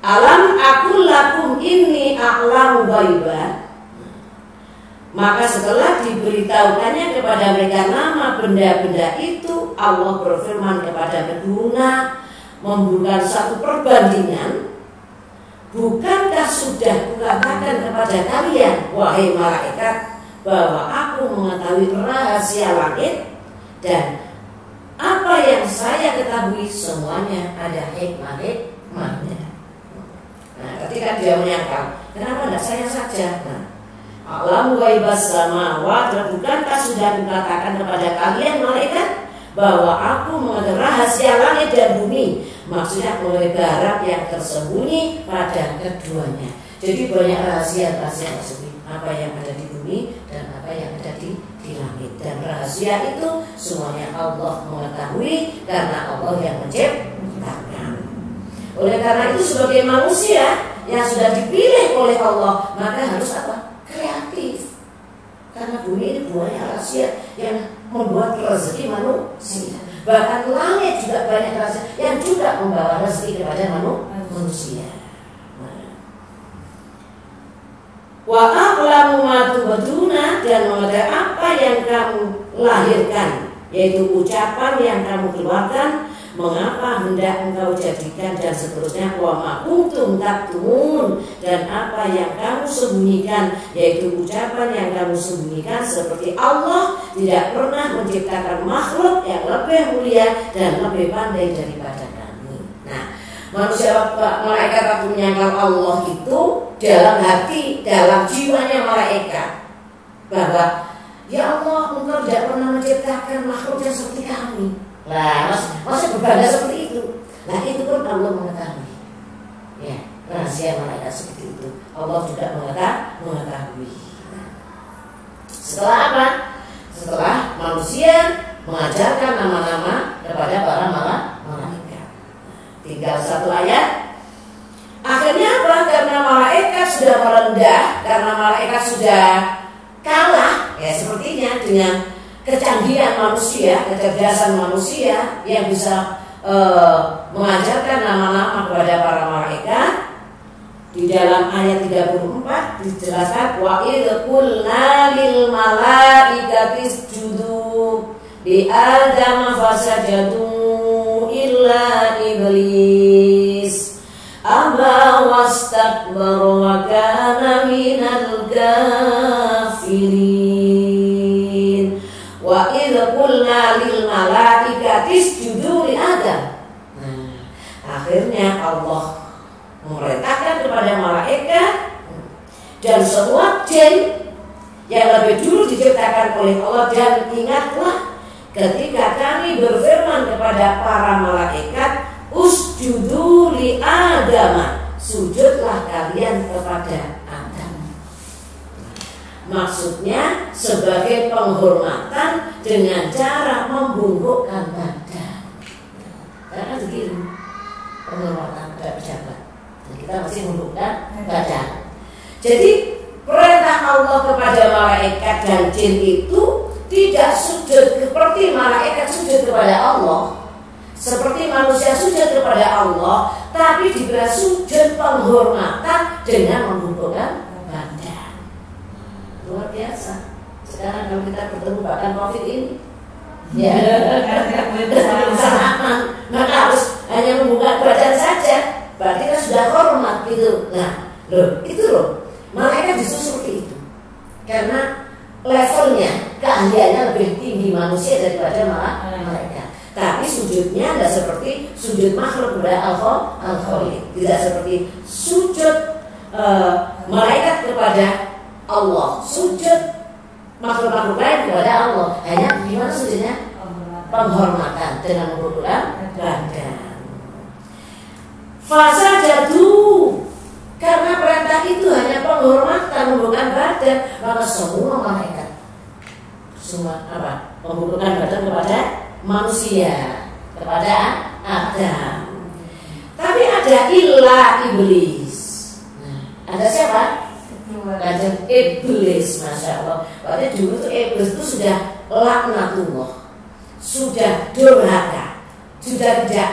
Alam aqul lakum inni a'lamu ghaibah. Maka setelah diberitahukannya kepada mereka nama benda-benda itu, Allah berfirman kepada mereka membuka satu perbandingan. Bukankah sudah kukatakan kepada kalian, wahai malaikat, bahwa aku mengetahui rahasia langit dan apa yang saya ketahui semuanya ada hikmahnya. Nah, ketika dia menyangkal, kenapa tidak saya saja? Nah, Alam ghaibas samawati, bukankah sudah kukatakan kepada kalian malaikat bahwa aku mengetahui rahasia langit dan bumi? Maksudnya mengenai barang yang tersembunyi pada keduanya. Jadi banyak rahasia-rahasia tersembunyi, apa yang ada di bumi dan apa yang ada di langit. Dan rahasia itu semuanya Allah mengetahui karena Allah yang menciptakan. Oleh karena itu sebagai manusia yang sudah dipilih oleh Allah, maka harus apa? Kreatif. Karena bumi ini banyak rahasia yang membuat rezeki manusia. Bahkan langit juga banyak rahasia yang juga membawa rezeki kepada manusia. Wa a'lamu ma tubduna, dan mengetahui apa yang kamu lahirkan, yaitu ucapan yang kamu keluarkan, mengapa hendak engkau jadikan, dan seterusnya. Wa ma kuntum taktumun, dan apa yang kamu sembunyikan, yaitu ucapan yang kamu sembunyikan, seperti Allah tidak pernah menciptakan makhluk yang lebih mulia dan lebih pandai daripada kami. Nah, manusia malaikat waktu menyangkal Allah itu dalam hati, dalam jiwanya malaikat bahwa ya Allah, engkau tidak pernah menciptakan makhluk yang seperti kami. Lah, masih berbangga seperti itu. Nah, itu pun Allah mengetahui. Ya, rahasia malaikat seperti itu. Allah juga mengetahui. Setelah apa? Setelah manusia mengajarkan nama-nama kepada para malaikat. Tinggal satu ayat. Akhirnya apa? Karena malaikat sudah merendah, karena malaikat sudah kalah, ya sepertinya dengan kecanggihan manusia, kecerdasan manusia yang bisa mengajarkan nama-nama kepada para malaikat. Di dalam ayat 34 dijelaskan wa idh qulna lil malaikati isjudu li adama fasajadu illa iblis aba wastakbara wa kana minal kafirin. Wa idh qulna lil malaikati isjudu li Adam. Nah, akhirnya Allah memerintahkan kepada malaikat dan semua jin yang lebih dulu diciptakan oleh Allah. Dan ingatlah ketika kami berfirman kepada para malaikat, usjudu li Adam, sujudlah kalian kepada Adam. Maksudnya sebagai penghormatan dengan cara membungkukkan badan. Karena begini penghormatan pada pejabat, dan kita masih membungkukkan badan. Jadi perintah Allah kepada malaikat dan jin itu tidak sujud seperti malaikat sujud kepada Allah, seperti manusia sujud kepada Allah, tapi diberi sujud penghormatan dengan membungkukkan badan. Luar biasa. Sekarang kalau kita bertemu bahkan COVID ini, ya, maka harus hanya membuka badan saja, berarti kan sudah hormat gitu. Nah, itu malaikat justru seperti itu, karena levelnya, keahliannya lebih tinggi manusia daripada malaikat. Tapi sujudnya tidak seperti sujud makhluk kepada Al-Khaliq, tidak seperti sujud malaikat kepada Allah, sujud makhluk-makhluk lain kepada Allah. Hanya gimana sujudnya? Penghormatan dengan membungkukkan badan. Fasajadu, karena perintah itu hanya penghormatan, membungkukkan badan, maka semua malaikat semua apa? Membutuhkan badan kepada manusia, kepada Adam. Tapi ada illa iblis. Nah, ada siapa? Ada iblis, masya Allah. Berarti dulu tuh iblis itu sudah laknatullah, sudah durhaka, sudah tidak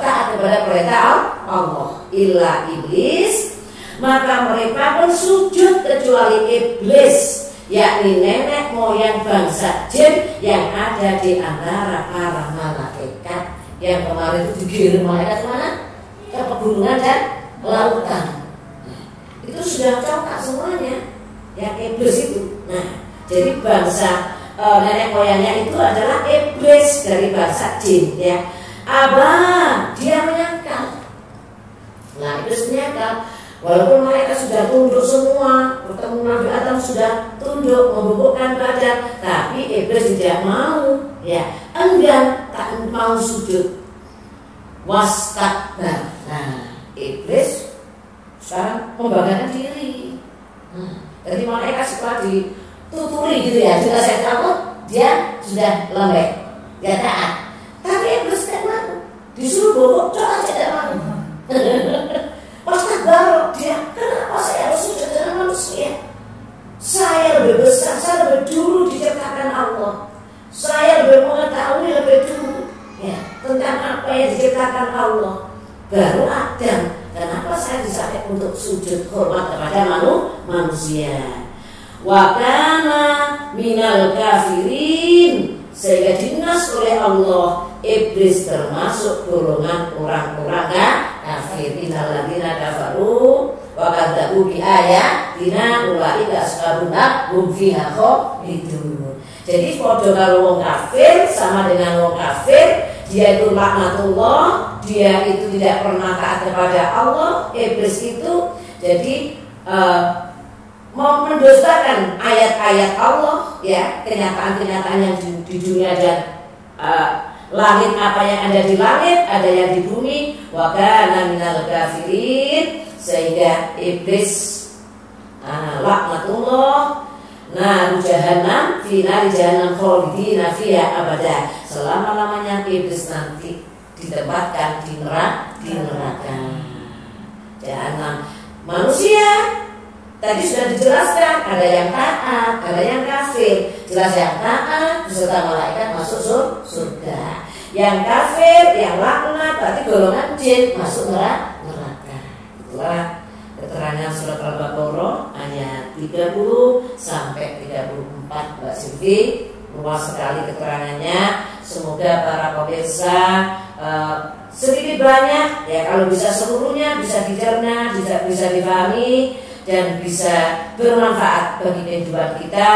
taat kepada perintah Allah. Illa iblis, maka mereka pun sujud kecuali iblis, yakni nenek moyang bangsa jin yang ada di antara para malaikat. Yang kemarin itu digiring malaikat mana? Ke pegunungan dan lautan. Nah, itu sudah congkak semuanya, yang iblis itu. Nah, jadi bangsa nenek moyangnya itu adalah iblis dari bangsa jin, ya. Abah, dia menyangkal. Nah, iblis menyangkal. Walaupun mereka sudah tunduk semua, bertemu Nabi Adam sudah tunduk, membungkukkan badan, tapi iblis tidak mau, ya, enggan, tak mau sujud. Wastakbar. Nah, iblis sekarang membanggakan diri. Jadi malaikat setelah dituturi gitu ya, sudah saya tahu dia sudah lembek, dia taat. Tapi iblis tidak mau, disuruh bobok doa tidak mau. Wastakbar, dia kenapa saya harus sujud dengan manusia? Saya lebih besar, saya lebih dulu diciptakan Allah. Saya lebih mengetahui lebih dulu, ya, tentang apa yang diciptakan Allah. Baru Adam. Kenapa saya disampai untuk sujud hormat kepada manusia? Wa kana minal kafirin, sehingga dinas oleh Allah iblis termasuk golongan orang-orang kafir. Innalladzina kafaru wa kadzabu bi ayatina ulaika ashabuna hum fiha khalidun. Jadi padha karo wong kafir sama dengan wong kafir, dia itu laknatullah, dia itu tidak pernah taat kepada Allah, iblis itu. Jadi mendustakan ayat-ayat Allah, ya, kenyataan-kenyataan yang di dunia dan langit, apa yang ada di langit, ada yang di bumi. Wa kana minal kafirin, sehingga iblis laknatullah naru jahannam fi nari jahannam khalidina fiha abada, selama-lamanya iblis nanti ditempatkan di neraka jahannam. Manusia tadi sudah dijelaskan, ada yang taat, ada yang kafir. Jelas yang taat beserta malaikat masuk surga. Yang kafir, yang laknat, berarti golongan jin masuk neraka. Itulah keterangan surat Al-Baqarah ayat 30 sampai 34, Mbak Silvi. Luas sekali keterangannya. Semoga para pemirsa sedikit banyak, ya, kalau bisa seluruhnya bisa dicerna, bisa dipahami dan bisa bermanfaat bagi kehidupan kita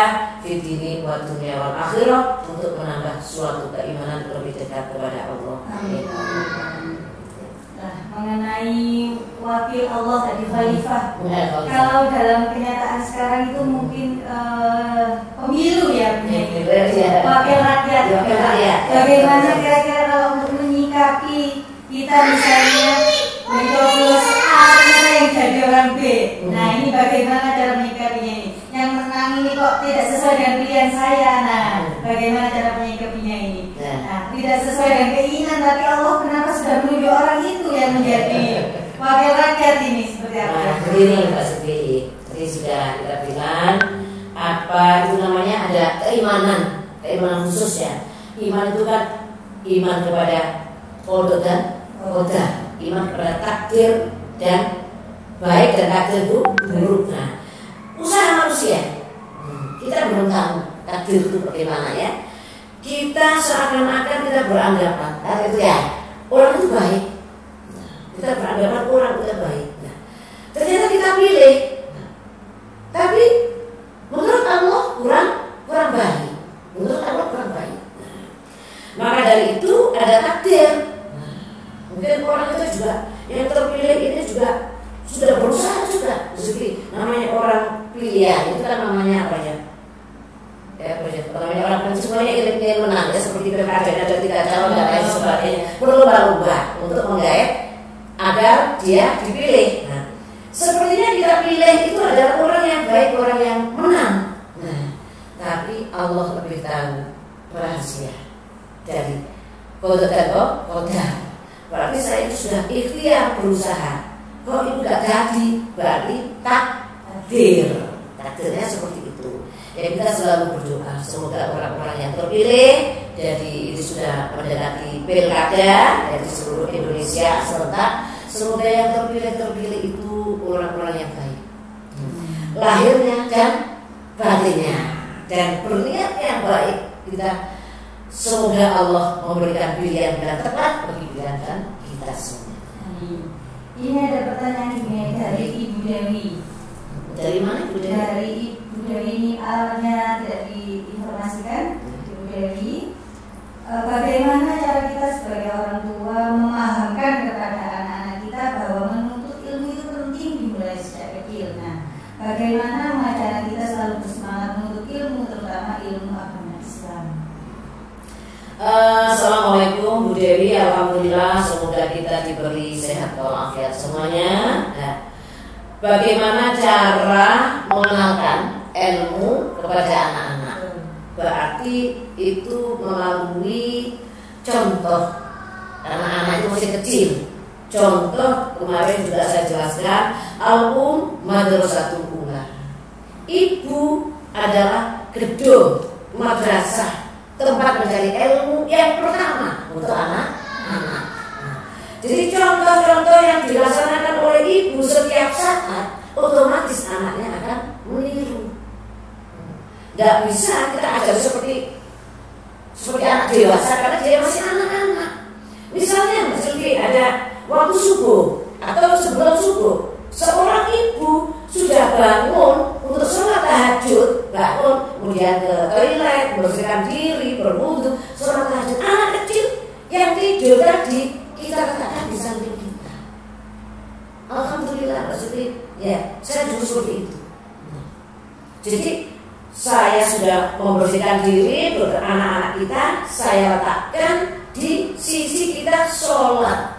di dini wa dunia wal akhirah, untuk menambah suatu keimanan lebih dekat kepada Allah. Amin. Nah, mengenai wakil Allah tadi, khalifah. Kalau dalam kenyataan sekarang itu mungkin pemilu, ya, wakil rakyat. Bagaimana kira-kira kalau untuk menyikapi kita misalnya mencoblos A ternyata yang jadi orang B. Nah, ini bagaimana cara menyikapinya ini? Yang menang ini kok tidak sesuai dengan pilihan saya. Nah, bagaimana cara menyikapinya ini? Nah, tidak sesuai dengan keinginan, tapi Allah kenapa sudah menunjuk orang itu yang menjadi wakil rakyat ini, seperti apa? Nah, begini Pak Sebi, tadi sudah kita bilang apa itu namanya, ada keimanan khusus, ya. Iman itu kan iman kepada qada dan qadar, iman kepada takdir dan baik dan takdir itu buruk. Nah, usaha manusia, kita belum tahu takdir itu bagaimana, ya. Kita seakan-akan kita beranggapan, itu ya, orang itu baik. Kita beranggapan orang itu baik. Nah, ternyata kita pilih, tapi menurut Allah kurang baik. Menurut Allah kurang baik. Nah, maka dari itu ada takdir. Mungkin orang itu juga yang terpilih ini juga sudah berusaha juga. Jadi namanya orang pilihan itu kan namanya apa ya? Namanya orang kan semuanya ingin menang, ya, seperti pilkada ada 3 calon dan lain sebagainya. Berlomba-lomba untuk menggait agar dia dipilih. Nah, sepertinya kita pilih itu adalah orang yang baik, orang yang menang. Nah, tapi Allah lebih tahu rahasia dari qada dan qadar. Berarti saya itu sudah ikhtiar berusaha. Kalau itu gak jadi, berarti takdirnya seperti itu. Ya, kita selalu berdoa semoga orang-orang yang terpilih, jadi ini sudah mendekati pilkada dari seluruh Indonesia serentak, semoga yang terpilih itu orang-orang yang baik, lahirnya dan batinnya, dan berniat yang baik. Kita semoga Allah memberikan pilihan yang tepat bagi pilihan kita semua. Ini ada pertanyaan ini dari Ibu Dewi. Dari mana Ibu Dewi? Dari Ibu Dewi, ini awalnya tidak diinformasikan. Ibu Dewi, bagaimana cara kita sebagai orang tua memahamkan kepada anak-anak kita bahwa menuntut ilmu itu penting dimulai sejak kecil. Nah, bagaimana mengajar kita selalu bersemangat menuntut ilmu, terutama ilmu agama Islam? Assalamualaikum Bu Dewi, alhamdulillah semoga kita diberi sehat walafiat semuanya. Nah, bagaimana cara mengenalkan ilmu kepada anak-anak? Berarti itu melalui contoh. Anak-anak itu masih kecil. Contoh kemarin juga saya jelaskan, Madrasatul Ula. Ibu adalah gedung madrasah, tempat mencari ilmu yang pertama untuk anak-anak. Jadi contoh-contoh yang dilaksanakan oleh ibu setiap saat, otomatis anaknya akan meniru. Tidak bisa kita ajar seperti anak dewasa karena dia masih anak-anak. Misalnya Mbak Silvi, ada waktu subuh atau sebelum subuh, seorang ibu sudah bangun untuk sholat tahajud, bangun kemudian ke toilet, membersihkan diri, berwudu, sholat tahajud. Anak kecil yang tidur tadi kita katakan di samping kita. Alhamdulillah maksudnya, ya saya dulu seperti itu. Jadi saya sudah membersihkan diri, anak-anak kita saya letakkan di sisi kita sholat.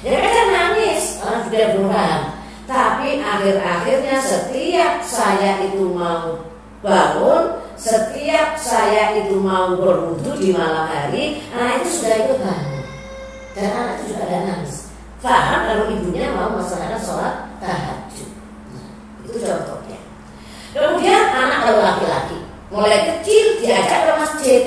Ya kadang nangis, orang sudah berulang. Tapi akhir-akhirnya setiap saya itu mau bangun, setiap saya itu mau berwudu di malam hari, anak itu sudah ikut bangun. Dan anak itu juga ada nangis. Faham kalau ibunya mau melaksanakan sholat tahajud. Itu contohnya. Kemudian anak kalau laki-laki, mulai kecil diajak ke masjid,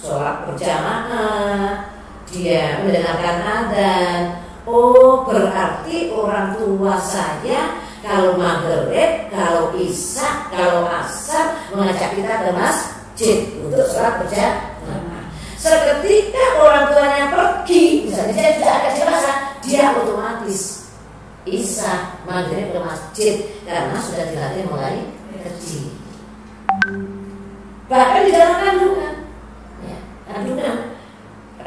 sholat berjamaah, dia mendengarkan adzan. Oh, berarti orang tua saya kalau maghrib, kalau isya, kalau asar mengajak kita ke masjid untuk sholat berjamaah. Seketika orang tuanya pergi, misalnya dia tidak ada jasa, dia otomatis isya, maghrib ke masjid karena sudah dilatih mulai kecil. Bahkan di dalam kandungan,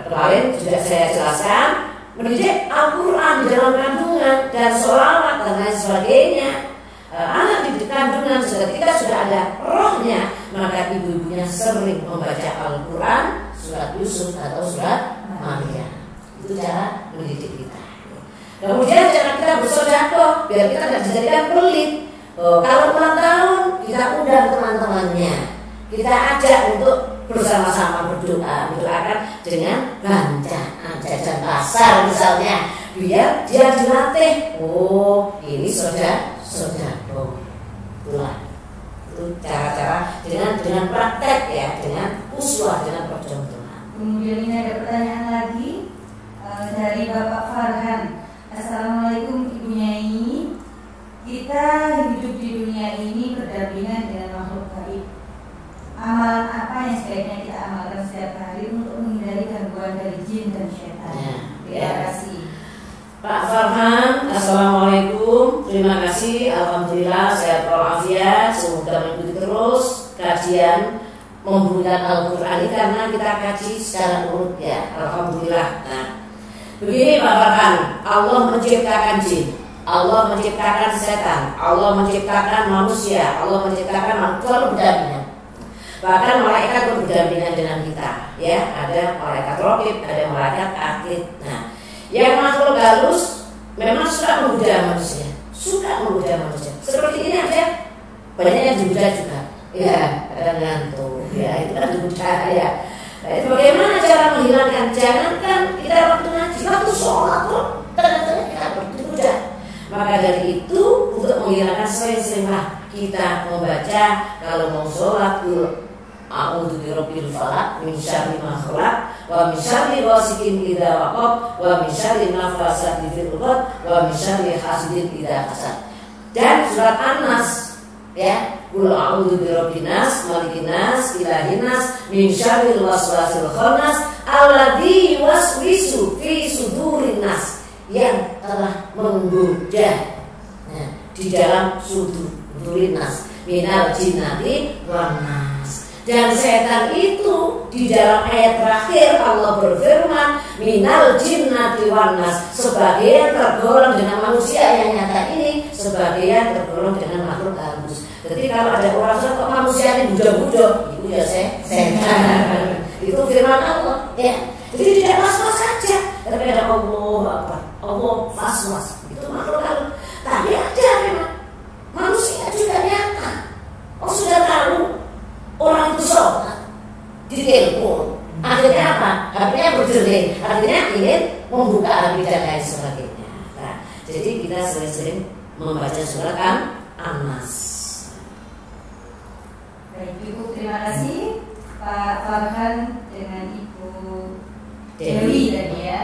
kemarin sudah saya jelaskan, mendidik Al-Quran di dalam kandungan dan sholawat dan lain sebagainya. Anak di kandungan ketika sudah ada rohnya, maka ibu-ibunya sering membaca Al-Quran, surat Yusuf atau surat Maryam. Itu cara mendidik kita. Kemudian cara kita bersedekah biar kita tidak dijadikan pelit. Kalau ulang tahun kita undang teman-temannya, kita ajak untuk bersama-sama mendoakan dengan bacaan jajan pasar misalnya, biar dia dilatih. Oh, ini saudara. Itulah itu cara-cara dengan praktek ya, dengan uswah, dengan percontohan. Kemudian ini ada pertanyaan lagi dari Bapak Farhan. Assalamualaikum Ibu Nyai. Kita hidup di dunia ini berdampingan dengan makhluk gaib. Amalan apa yang sebaiknya kita amalkan setiap hari untuk menghindari gangguan dari jin dan syaitan? Terima kasih. Pak Farhan, assalamualaikum. Terima kasih. Alhamdulillah sehat walafiat. Semoga mengikuti terus kajian membunyikan Al-Quran ini karena kita kaji secara urut ya. Alhamdulillah. Nah, begini Pak Farhan, Allah menciptakan jin, Allah menciptakan setan, Allah menciptakan manusia, Allah menciptakan makhluk berdampingan. Bahkan malaikat berdampingan dengan kita, ya. Ada malaikat raqib, ada malaikat atid. Nah, yang makhluk halus memang suka menggoda manusia, Seperti ini aja banyak yang digoda juga. Ya, kadang ngantuk. Ya, itu kan budaya. Nah, itu bagaimana cara menghilangkan? Jangankan kita waktu ngaji, waktu sholat pun kadang-kadang kita berduda. Maka dari itu untuk menghilangkan sering-seringlah kita membaca kalau mau sholat a'udzu birabbil falaq min syarri ma khalaq wa min syarri ghasiqin idza waqab wa min syarri nafasati fil 'uqad wa min syarri hasidin idza hasad. Dan surat An-Nas ya, qul a'udzu birabbin nas, malikin nas, ilahin nas, min syarril waswasil khannas alladzi yuwaswisu fi sudurin nas, yang telah menggoda di dalam sudurin nas minal jinnati wan nas. Dan setan itu di dalam ayat terakhir Allah berfirman minal jinnati wan nas, sebagian tergolong dengan manusia yang nyata ini, sebagian tergolong dengan makhluk halus. Jadi kalau ada orang kok manusia ini budak-budak, itu ya setan. Itu firman Allah ya. Jadi tidak was-was saja, tapi ada Allah was-was, itu makhluk halus. Tapi ada memang manusia juga nyata. Oh sudah tahu orang itu sholat di telepon, akhirnya apa? HP-nya berdering, artinya ingin membuka HP dan lain sebagainya. Nah, jadi kita sering-sering membaca surat An-Nas. Baik, Ibu, terima kasih Pak Farhan dengan Ibu Dewi tadi ya.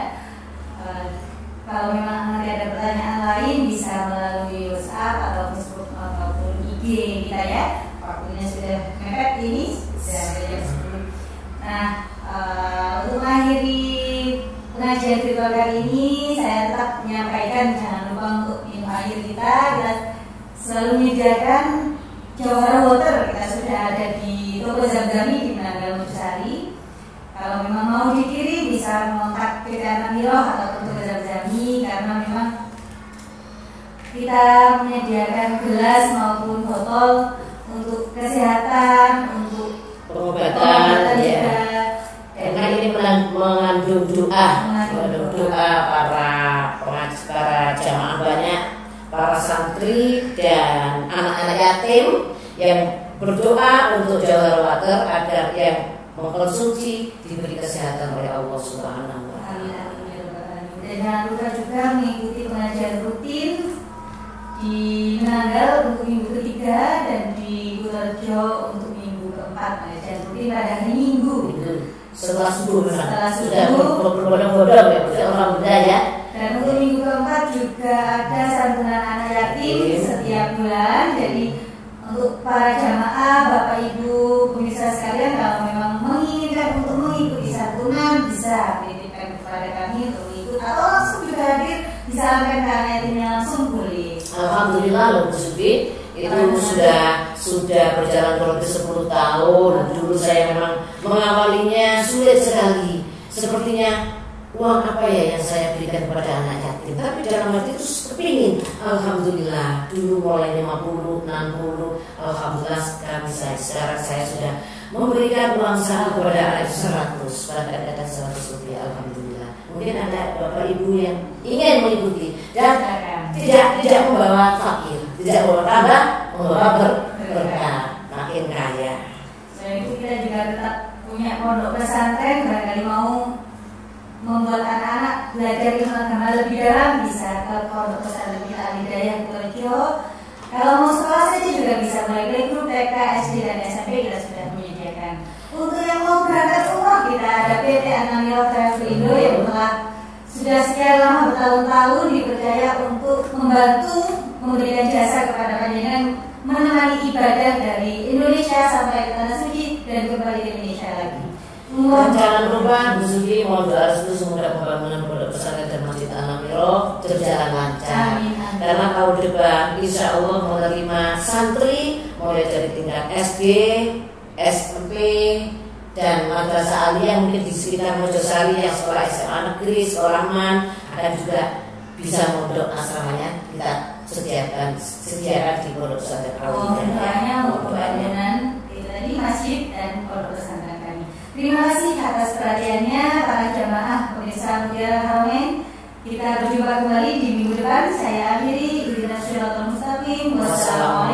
Kalau memang nanti ada pertanyaan lain bisa melalui WhatsApp atau Facebook ataupun IG kita ya. Waktunya sudah mepet ini, sudah jam 10. Nah, untuk mengakhiri pengajian virtual kali ini, saya tetap menyampaikan jangan lupa untuk minum air kita selalu menyediakan Jawhara Water. Kita sudah ada di toko Zam-Zami di Menanggal Mujari. Kalau memang mau dikirim bisa mengontak PT Anamiroh atau toko Zam-Zami, karena memang kita menyediakan gelas maupun botol untuk kesehatan, untuk pengobatan ya. Karena ini mengandung doa para jamaah banyak, para santri dan anak-anak yatim yang berdoa untuk Jawhara Water agar yang mengkonsumsi diberi kesehatan oleh Allah Subhanahu wa taala. Dan jangan lupa juga mengikuti pengajian rutin di Menanggal untuk minggu ketiga dan di Kutorejo untuk minggu keempat. Pengajian rutin pada hari Minggu. Setelah subuh sudah berbondong-bondong ya, orang muda ya. Dan untuk minggu keempat juga ada santunan anak yatim setiap bulan. Jadi untuk para jamaah, Bapak Ibu, pemirsa sekalian, kalau memang menginginkan untuk mengikuti santunan bisa titipkan kepada kami untuk ikut atau langsung juga hadir disalamkan ke anak yatimnya langsung boleh. Alhamdulillah loh Bu Sufi, itu sudah berjalan kurang lebih 10 tahun. Dulu saya memang mengawalinya sulit sekali. Sepertinya uang apa ya yang saya berikan kepada anak yatim, tapi dalam hati itu kepingin. Alhamdulillah dulu mulai 50, 60, alhamdulillah sekarang saya sudah memberikan uang saku kepada anak 100, bahkan ada 100 rupiah. Alhamdulillah. Mungkin ada Bapak Ibu yang ingin mengikuti dan tidak membawa fakir, tidak membawa tambah, membawa berkah, makin kaya. Selain itu kita juga tetap punya pondok pesantren, barangkali mau membuat anak-anak belajar ilmu agama lebih dalam bisa ke pondok pesantren kita Al-Hidayah Kutorejo. Kalau mau sekolah saja juga bisa, mulai dari grup TK, SD dan SMP kita sudah menyediakan. Untuk yang mau berangkat umroh kita ada PT Anamiroh Travelindo yang telah sudah sekian lama bertahun-tahun dipercaya untuk membantu memberikan jasa kepada panjenengan menemani ibadah dari Indonesia sampai ke tanah suci dan kembali ke Indonesia lagi. Dan jangan lupa Bu Sufi mohon doa restu semoga pembangunan pondok pesantren dan masjid Anamiroh berjalan lancar. Karena tahun depan insya Allah menerima santri mulai dari tingkat SD, SMP dan madrasah aliyah mungkin di sekitar Mojosari yang sekolah SMA negeri, sekolah MAN, akan juga bisa mondok asramanya kita sediakan di pondok pesantren Al-Hidayah untuk pelayanan tadi masjid dan pondok pesantren kami. Terima kasih atas perhatiannya para jamaah pemirsa Mutiara Haramain. Kita berjumpa kembali di minggu depan. Saya akhiri. Ihdinas siratal mustaqim. Wassalamualaikum